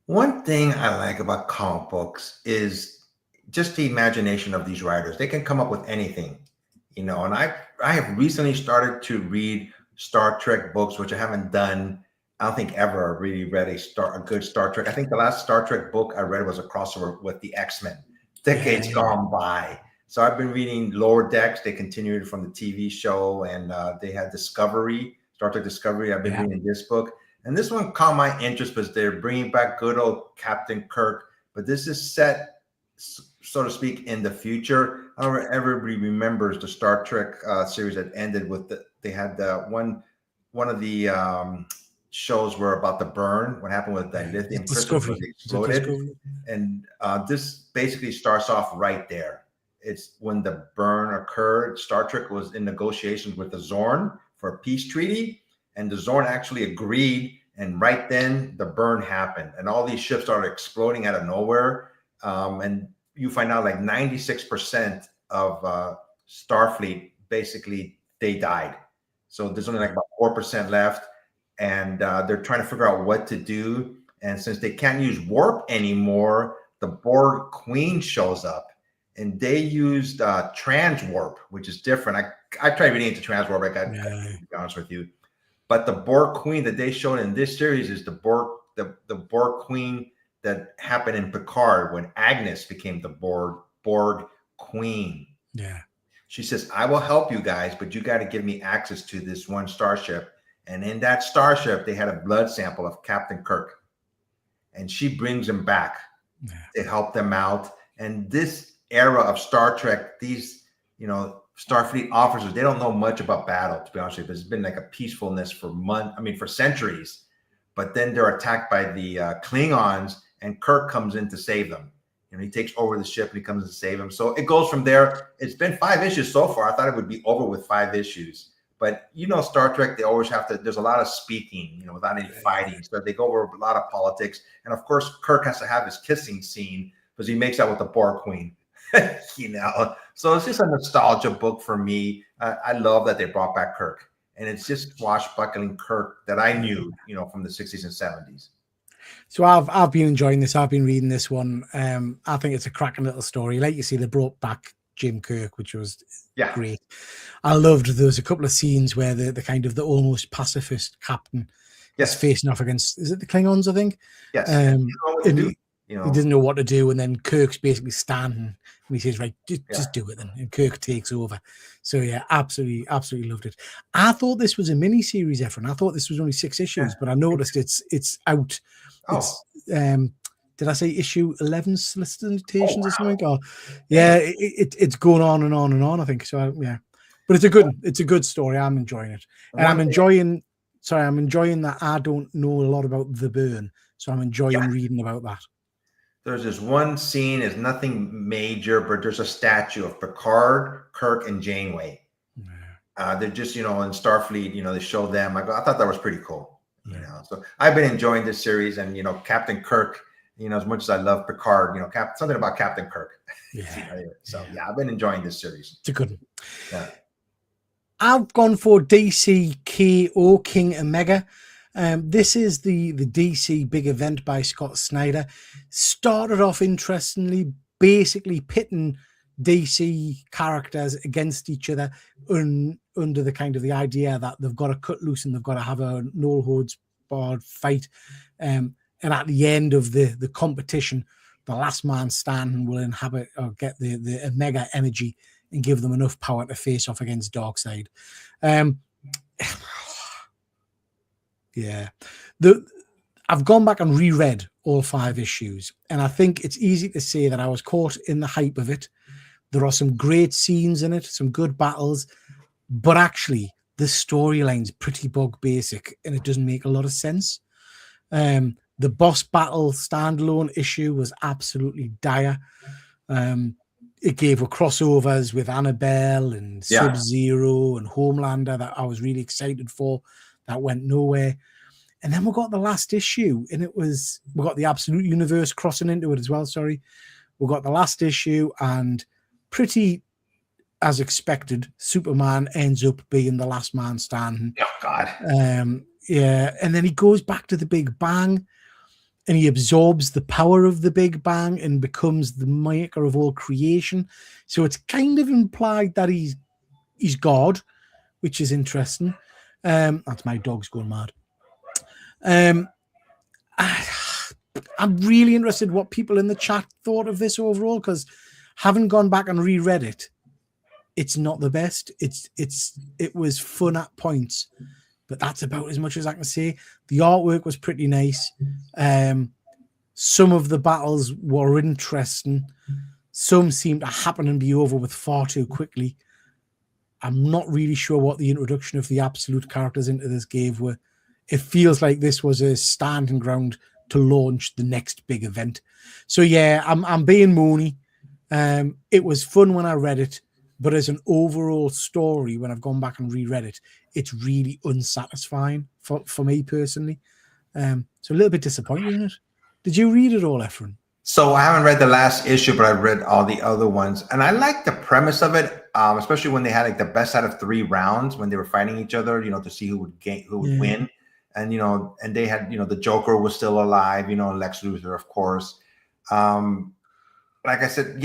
One thing I like about comic books is just the imagination of these writers. They can come up with anything, and I have recently started to read Star Trek books, which I haven't done, I don't think ever really read a good Star Trek. I think the last Star Trek book I read was a crossover with the X-Men. Decades gone by. So I've been reading Lower Decks. They continued from the TV show, and they had Discovery, Star Trek Discovery. I've been reading this book. And this one caught my interest because they're bringing back good old Captain Kirk. But this is set, so to speak, in the future. I don't know if everybody remembers the Star Trek series that ended with they had one of the shows were about the burn, what happened with that lithium crystal exploded. And this basically starts off right there. It's when the burn occurred. Star Trek was in negotiations with the Zorn for a peace treaty, and the Zorn actually agreed. And right then, the burn happened, and all these ships started exploding out of nowhere. And you find out like 96% of Starfleet basically they died. So there's only like about 4% left, and they're trying to figure out what to do. And since they can't use warp anymore, the Borg Queen shows up. And they used transwarp, which is different. I tried reading into transwarp. I got to be honest with you, but the Borg Queen that they showed in this series is the Borg Queen that happened in Picard when Agnes became the Borg Queen. Yeah, she says, "I will help you guys, but you got to give me access to this one starship." And in that starship, they had a blood sample of Captain Kirk, and she brings him back to help them out. And this era of Star Trek, these, Starfleet officers, they don't know much about battle, to be honest with you. There's been like a peacefulness for centuries. But then they're attacked by the Klingons, and Kirk comes in to save them. He takes over the ship and he comes to save them. So it goes from there. It's been 5 issues so far. I thought it would be over with 5 issues. But Star Trek, they always have to, there's a lot of speaking, without any fighting. So they go over a lot of politics. And of course, Kirk has to have his kissing scene because he makes out with the Borg Queen. So it's just a nostalgia book for me. I love that they brought back Kirk, and it's just swashbuckling Kirk that I knew, from the 60s and 70s. So I've been enjoying this. I've been reading this one. I think it's a cracking little story. Like you see, they brought back Jim Kirk, which was great. I loved there's a couple of scenes where the kind of the almost pacifist captain is facing off against, is it the Klingons, I think? Yes. you know. He doesn't know what to do, and then Kirk's basically standing, and he says, "Right, just do it then." And Kirk takes over. So yeah, absolutely loved it. I thought this was a mini series, Efrain. I thought this was only 6 issues, but I noticed it's out. Oh. It's did I say issue 11 solicitations or something? Or Yeah. it's going on and on and on. I think so. Yeah, but it's a good story. I'm enjoying it, and I'm enjoying that I don't know a lot about the burn, so I'm enjoying reading about that. There's this one scene, is nothing major, but there's a statue of Picard, Kirk, and Janeway. They're just, in Starfleet, they show them. I thought that was pretty cool. So I've been enjoying this series, and Captain Kirk, as much as I love Picard, something about Captain Kirk. So I've been enjoying this series. It's a good one. Yeah. I've gone for DC KO, King Omega. This is the DC big event by Scott Snyder. Started off interestingly, basically pitting DC characters against each other under the kind of the idea that they've got to cut loose and they've got to have a no holds barred fight. And at the end of the competition, the last man standing will inhabit or get the Omega energy and give them enough power to face off against Darkseid. Yeah, I've gone back and reread all 5 issues, and I think it's easy to say that I was caught in the hype of it. There are some great scenes in it, some good battles, but actually the storyline's pretty bog basic, and it doesn't make a lot of sense. The boss battle standalone issue was absolutely dire. It gave a crossovers with Annabelle and Sub-Zero and Homelander that I was really excited for. That went nowhere. And then we got the last issue, and we got the Absolute Universe crossing into it as well. Sorry. We got the last issue, and pretty as expected, Superman ends up being the last man standing. Oh, God. Yeah. And then he goes back to the Big Bang, and he absorbs the power of the Big Bang and becomes the maker of all creation. So it's kind of implied that he's God, which is interesting. That's my dog's going mad. I'm really interested what people in the chat thought of this overall, because having gone back and reread it, it's not the best. It was fun at points, but that's about as much as I can say. The artwork was pretty nice. Some of the battles were interesting. Some seemed to happen and be over with far too quickly. I'm not really sure what the introduction of the absolute characters into this gave were. It feels like this was a standing ground to launch the next big event. So yeah, I'm being moany. It was fun when I read it, but as an overall story, when I've gone back and reread it, it's really unsatisfying for me personally. So a little bit disappointed in it. Did you read it all, Efrain? So I haven't read the last issue, but I've read all the other ones, and I like the premise of it, especially when they had like the best out of 3 rounds when they were fighting each other, to see who would win, and and they had the Joker was still alive, and Lex Luthor, of course. Like I said,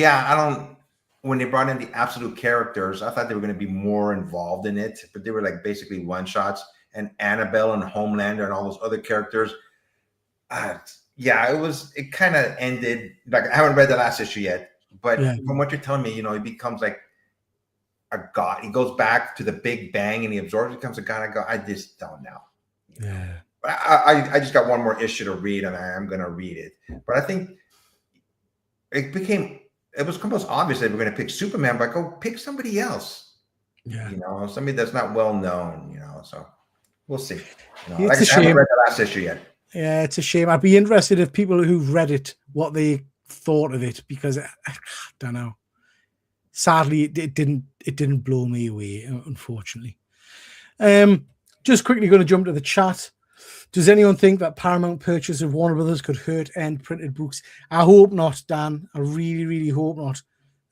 when they brought in the absolute characters, I thought they were going to be more involved in it, but they were like basically one shots, and Annabelle and Homelander and all those other characters. It kind of ended. Like, I haven't read the last issue yet, but from what you're telling me, he becomes like a god. He goes back to the Big Bang and he absorbs, becomes a god. I just don't know. Yeah. I just got one more issue to read, and I am going to read it. But I think it was almost obvious that we're going to pick Superman, but go pick somebody else. Yeah. Somebody that's not well known. So we'll see. It's a shame. I haven't read the last issue yet. Yeah, it's a shame. I'd be interested if people who've read it, what they thought of it, because I don't know. Sadly, it didn't blow me away, unfortunately. Just quickly going to jump to the chat. Does anyone think that Paramount purchase of Warner Brothers could hurt end printed books? I hope not, Dan. I really, really hope not.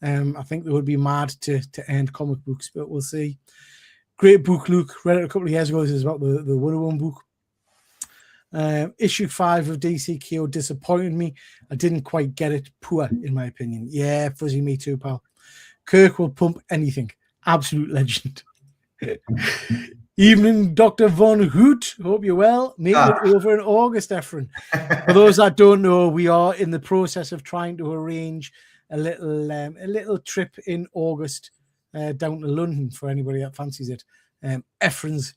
I think they would be mad to end comic books, but we'll see. Great book, Luke. Read it a couple of years ago. This is about the Wonder Woman book. Issue 5 of DC KO disappointed me. I didn't quite get it. Poor, in my opinion. Yeah, fuzzy, me too, pal. Kirk will pump anything. Absolute legend. Evening, Dr. Von Hoot. Hope you're well. Making it over in August, Efrain. For those that don't know, we are in the process of trying to arrange a little trip in August down to London for anybody that fancies it. Efrain's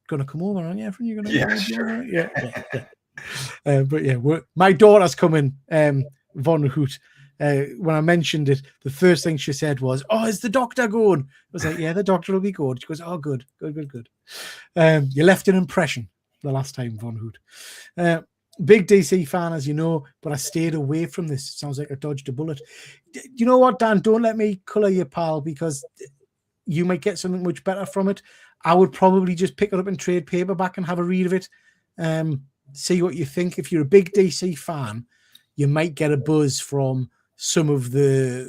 going to come over, aren't you, Efrain? You're going to Yeah, sure. Yeah. But yeah, my daughter's coming, Von Hoot. When I mentioned it, the first thing she said was, "Oh, is the doctor going?" I was like, "Yeah, the doctor will be good." She goes, "Oh, good. You left an impression the last time, Von Hoot. Big DC fan, as you know, but I stayed away from this. Sounds like I dodged a bullet. You know what, Dan? Don't let me colour you, pal, because you might get something much better from it. I would probably just pick it up in trade paperback and have a read of it. See what you think. If you're a big DC fan, you might get a buzz from some of the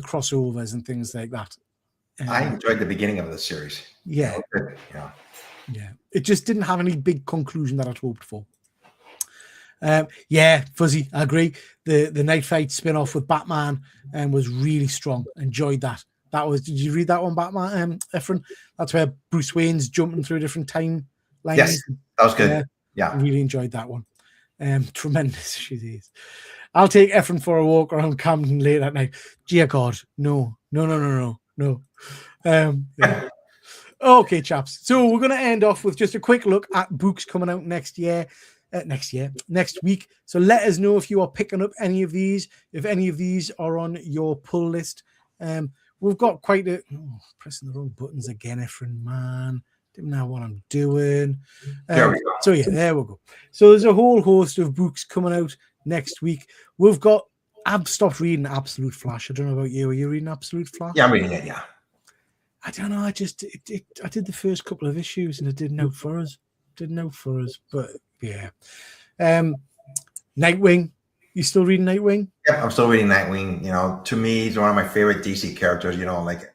crossovers and things like that. I enjoyed the beginning of the series. Yeah. It just didn't have any big conclusion that I'd hoped for. Fuzzy, I agree. The Night Fight spin-off with Batman was really strong. Enjoyed that. Did you read that one, Batman, Efrain? That's where Bruce Wayne's jumping through different time lines. Yes, that was good. Yeah. Really enjoyed that one. Tremendous, she is. I'll take Efrain for a walk around Camden late at night. Dear God, no. Okay, chaps. So we're going to end off with just a quick look at books coming out next week. So let us know if you are picking up any of these, if any of these are on your pull list. We've got quite a... pressing the wrong buttons again, Efrain, man. Didn't know what I'm doing. There we go. So, yeah, there we go. So there's a whole host of books coming out next week. I've stopped reading Absolute Flash. I don't know about you. Are you reading Absolute Flash? Yeah, I'm reading it, yeah. I don't know. I did the first couple of issues and it didn't out for us. But yeah. Nightwing. You still reading Nightwing? Yeah, I'm still reading Nightwing. You know, to me, he's one of my favorite DC characters, you know, like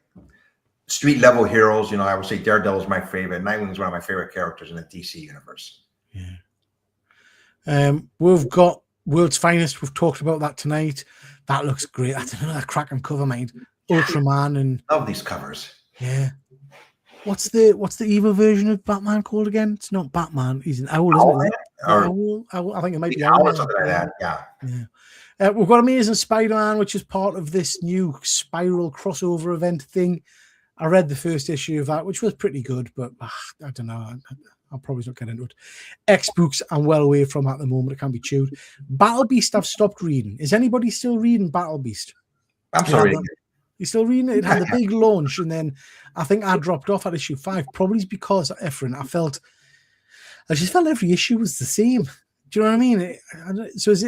street level heroes. You know, I would say Daredevil's my favorite. Nightwing is one of my favorite characters in the DC universe. Yeah. We've got World's Finest. We've talked about that tonight. That looks great. That's another cracking cover, mate. Ultraman and love these covers. Yeah. What's the evil version of Batman called again? It's not Batman. He's an owl, isn't it? Owl. I think it might be owl or something like that. Yeah. We've got Amazing Spider-Man, which is part of this new Spiral crossover event thing. I read the first issue of that, which was pretty good, but I don't know. I'll probably not get into it. X books I'm well away from at the moment. It can't be chewed. Battle Beast I've stopped reading. Is anybody still reading Battle Beast? I'm still reading it. You still reading it? It had a big launch, and then I think I dropped off at issue 5. Probably because, Efrain, I just felt every issue was the same. Do you know what I mean? So has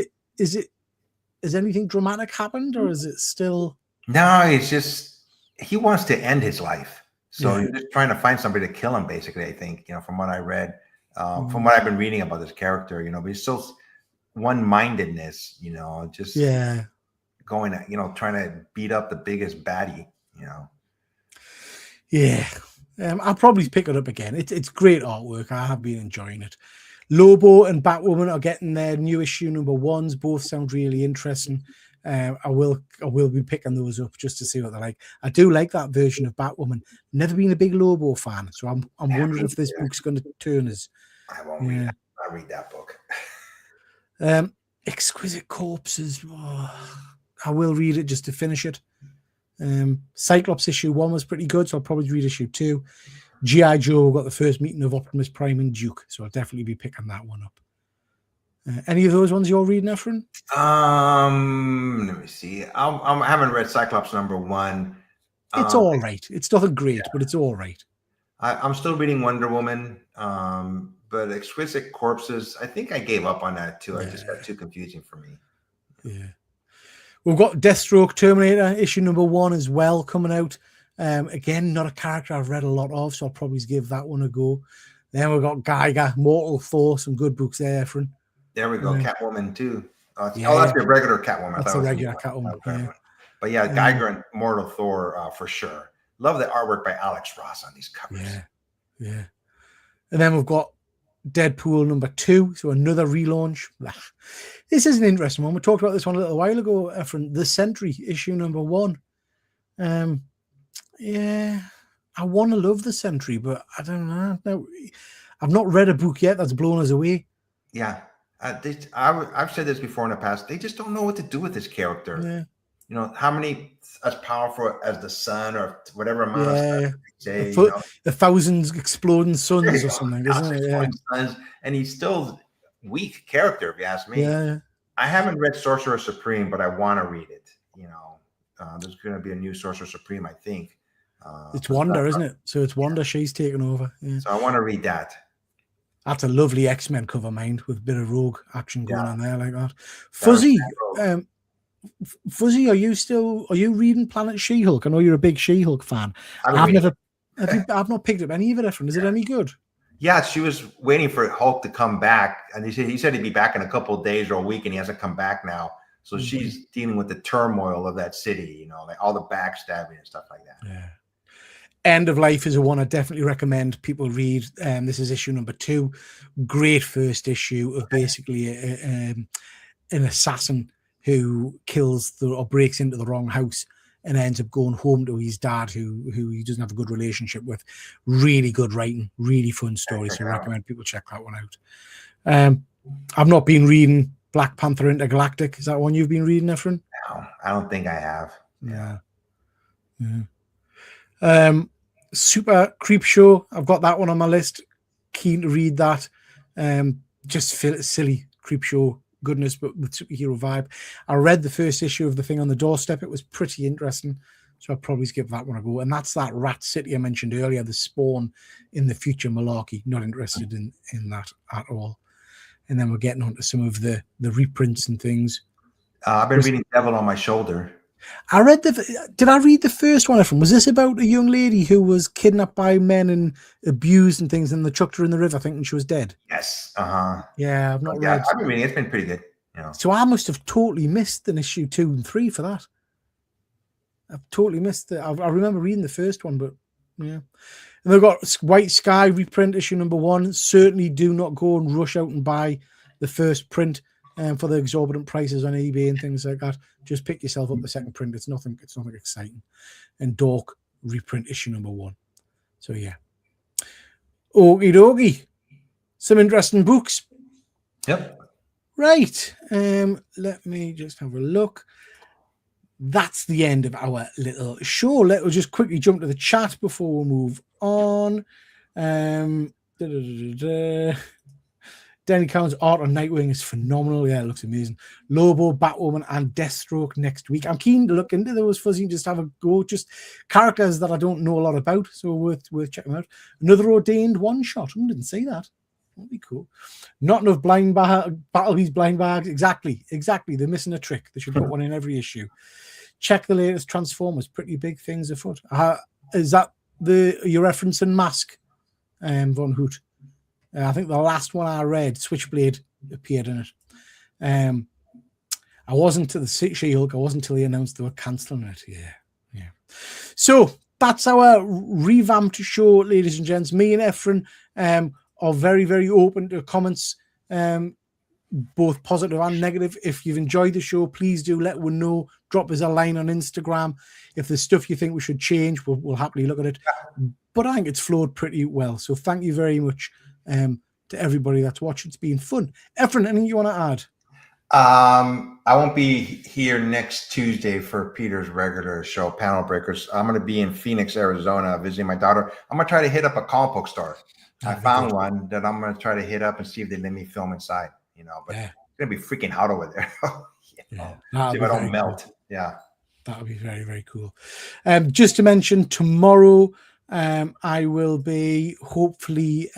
anything dramatic happened, or is it still? No, it's just he wants to end his life. So he's just trying to find somebody to kill him, basically, I think, you know, from what I read, from what I've been reading about this character, you know, but he's still one-mindedness, you know, just going, you know, trying to beat up the biggest baddie, you know. Yeah. I'll probably pick it up again. It's great artwork. I have been enjoying it. Lobo and Batwoman are getting their new issue #1s. Both sound really interesting. I will be picking those up just to see what they're like. I do like that version of Batwoman. Never been a big Lobo fan, so I'm wondering if this book's going to turn us. I won't read that. I'll read that book. Exquisite Corpses. I will read it just to finish it. Cyclops issue 1 was pretty good, so I'll probably read issue 2. G.I. Joe got the first meeting of Optimus Prime and Duke, so I'll definitely be picking that one up. Any of those ones you're reading, Efrain? Let me see. I haven't read Cyclops #1. It's all right. It's nothing great, but it's all right. I'm still reading Wonder Woman, but Exquisite Corpses, I think I gave up on that too. I just got too confusing for me. Yeah. We've got Deathstroke Terminator issue #1 as well coming out. Again, not a character I've read a lot of, so I'll probably give that one a go. Then we've got Geiger, Mortal Thor, some good books there, Efrain. There we go. Catwoman too. That's your regular Catwoman. That's a regular Catwoman. Yeah. But yeah, Geiger and Mortal Thor for sure. Love the artwork by Alex Ross on these covers. Yeah. And then we've got Deadpool #2, so another relaunch. This is an interesting one. We talked about this one a little while ago, Efrain. The Sentry issue #1. I I want to love the Sentry, but I don't know. No, I've not read a book yet that's blown us away. Yeah. I've said this before in the past. They just don't know what to do with this character. Yeah. You know, how many as powerful as the sun or whatever amount of Yeah. stuff they say, A thousand exploding suns or something, isn't it? Yeah. Suns, and he's still weak character, if you ask me. Yeah. I haven't read Sorcerer Supreme, but I want to read it. There's going to be a new Sorcerer Supreme, I think. It's Wanda, isn't it? So it's Wanda. She's taken over. Yeah. So I want to read that. That's a lovely X-Men cover, mind, with a bit of rogue action going on there like that. Fuzzy, are you reading Planet She-Hulk? I know you're a big She-Hulk fan. I've not picked up any of it, Efrain. Is it any good? Yeah, she was waiting for Hulk to come back, and he said he'd be back in a couple of days or a week, and he hasn't come back now. So she's dealing with the turmoil of that city, like all the backstabbing and stuff like that. Yeah. End of Life is a one I definitely recommend people read. This is issue number 2. Great first issue of basically an assassin who breaks into the wrong house and ends up going home to his dad, who he doesn't have a good relationship with. Really good writing, really fun story. So I recommend people check that one out. I've not been reading Black Panther Intergalactic. Is that one you've been reading, Efrain? No, I don't think I have. Yeah. Super Creep Show. I've got that one on my list. Keen to read that. Just silly Creep Show goodness, but with superhero vibe. I read the first issue of The Thing on the Doorstep. It was pretty interesting, so I'll probably give that one a go. And that's that Rat City I mentioned earlier, the Spawn in the Future malarkey. Not interested in that at all. And then we're getting on to some of the reprints and things. I've been reading Devil on My Shoulder. Did I read the first one, Efrain? Was this about a young lady who was kidnapped by men and abused and things, and they chucked her in the river thinking she was dead? Yes. Yeah, I've not read. I've been reading. It's been pretty good. So I must have totally missed an issue 2 and 3 for that. I've totally missed it. I remember reading the first one, but yeah. And they've got White Sky reprint issue number 1. Certainly do not go and rush out and buy the first print for the exorbitant prices on eBay and things like that. Just pick yourself up the second print. It's nothing exciting. And Dork reprint issue number 1. So yeah. Okie dokie. Some interesting books. Yep. Right. Let me just have a look. That's the end of our little show. Let's just quickly jump to the chat before we move on. Danny Cowan's art on Nightwing is phenomenal. Yeah, it looks amazing. Lobo, Batwoman, and Deathstroke next week. I'm keen to look into those, Fuzzy, and just have a go. Just characters that I don't know a lot about, so worth checking out. Another ordained one shot. I didn't say that. That'd be cool. Not enough Battlebeast blind bags. Exactly. They're missing a trick. They should put one in every issue. Check the latest Transformers. Pretty big things afoot. Is that you're referencing Mask, Von Hoot? I think the last one I read, Switchblade appeared in it. I wasn't to the She-Hulk. I wasn't until he announced they were cancelling it. Yeah. So that's our revamped show, ladies and gents. Me and Efrain are very, very open to comments, both positive and negative. If you've enjoyed the show, please do let one know. Drop us a line on Instagram. If there's stuff you think we should change, we'll happily look at it. But I think it's flowed pretty well. So thank you very much to everybody that's watching. It's been fun. Efrain, anything you want to add? I won't be here next Tuesday for Peter's regular show, Panel Breakers. I'm going to be in Phoenix, Arizona, visiting my daughter. I'm going to try to hit up a comic book store. I found one that I'm going to try to hit up and see if they let me film inside, but it's going to be freaking hot over there. See if I don't melt. Cool. Yeah. That would be very, very cool. Just to mention, tomorrow I will be hopefully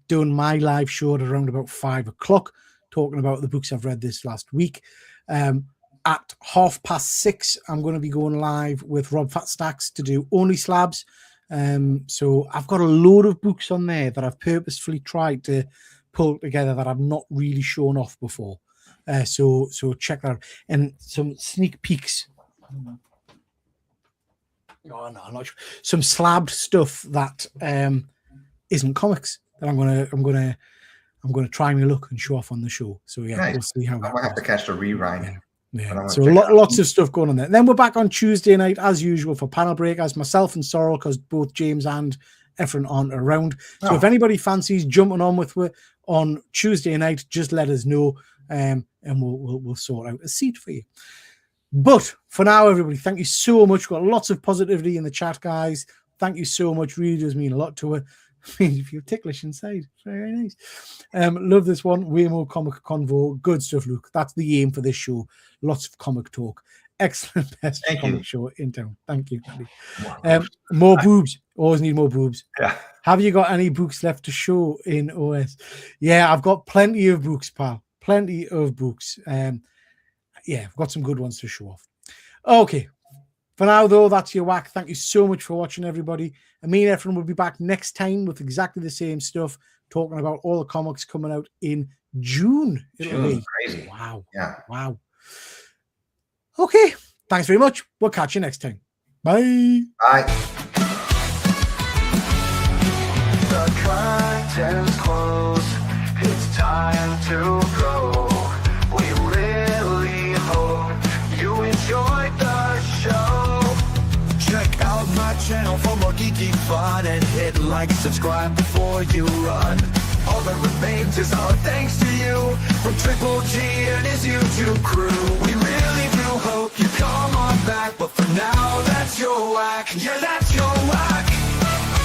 doing my live show at around about 5 o'clock, talking about the books I've read this last week. At 6:30, I'm going to be going live with Rob Fatstacks to do Only Slabs. So I've got a load of books on there that I've purposefully tried to pull together that I've not really shown off before. So check that out. And some sneak peeks. Oh no, I'm not sure. Some slabbed stuff that isn't comics that I'm gonna try and look and show off on the show. So yeah, nice. We'll see how that goes. Have to catch the rewrite. Yeah, so lots of stuff going on there. And then we're back on Tuesday night as usual for panel breakers, myself and Sorrel, because both James and Efrain aren't around. So if anybody fancies jumping on with on Tuesday night, just let us know, and we'll sort out a seat for you. But for now, everybody, thank you so much. We've got lots of positivity in the chat, guys. Thank you so much. Really does mean a lot to her. I mean, if you're ticklish inside, very nice. Love this one. Way more comic convo. Good stuff, Luke. That's the aim for this show. Lots of comic talk. Excellent best comic show in town. Thank you. More boobs. Always need more boobs. Yeah. Have you got any books left to show in OS? Yeah, I've got plenty of books, pal. Plenty of books. Yeah, I've got some good ones to show off. Okay. For now, though, that's your whack. Thank you so much for watching, everybody. Me and Efrain will be back next time with exactly the same stuff, talking about all the comics coming out in June. It'll be crazy. Wow. Yeah. Wow. Okay. Thanks very much. We'll catch you next time. Bye. Bye. The curtains close. It's time to go. We really hope you enjoyed the show. Check out my channel for more geeky fun and hit like, subscribe before you run. All that remains is our thanks to you from TripleG and his YouTube crew. We really do hope you come on back, but for now, that's your whack. Yeah, that's your whack.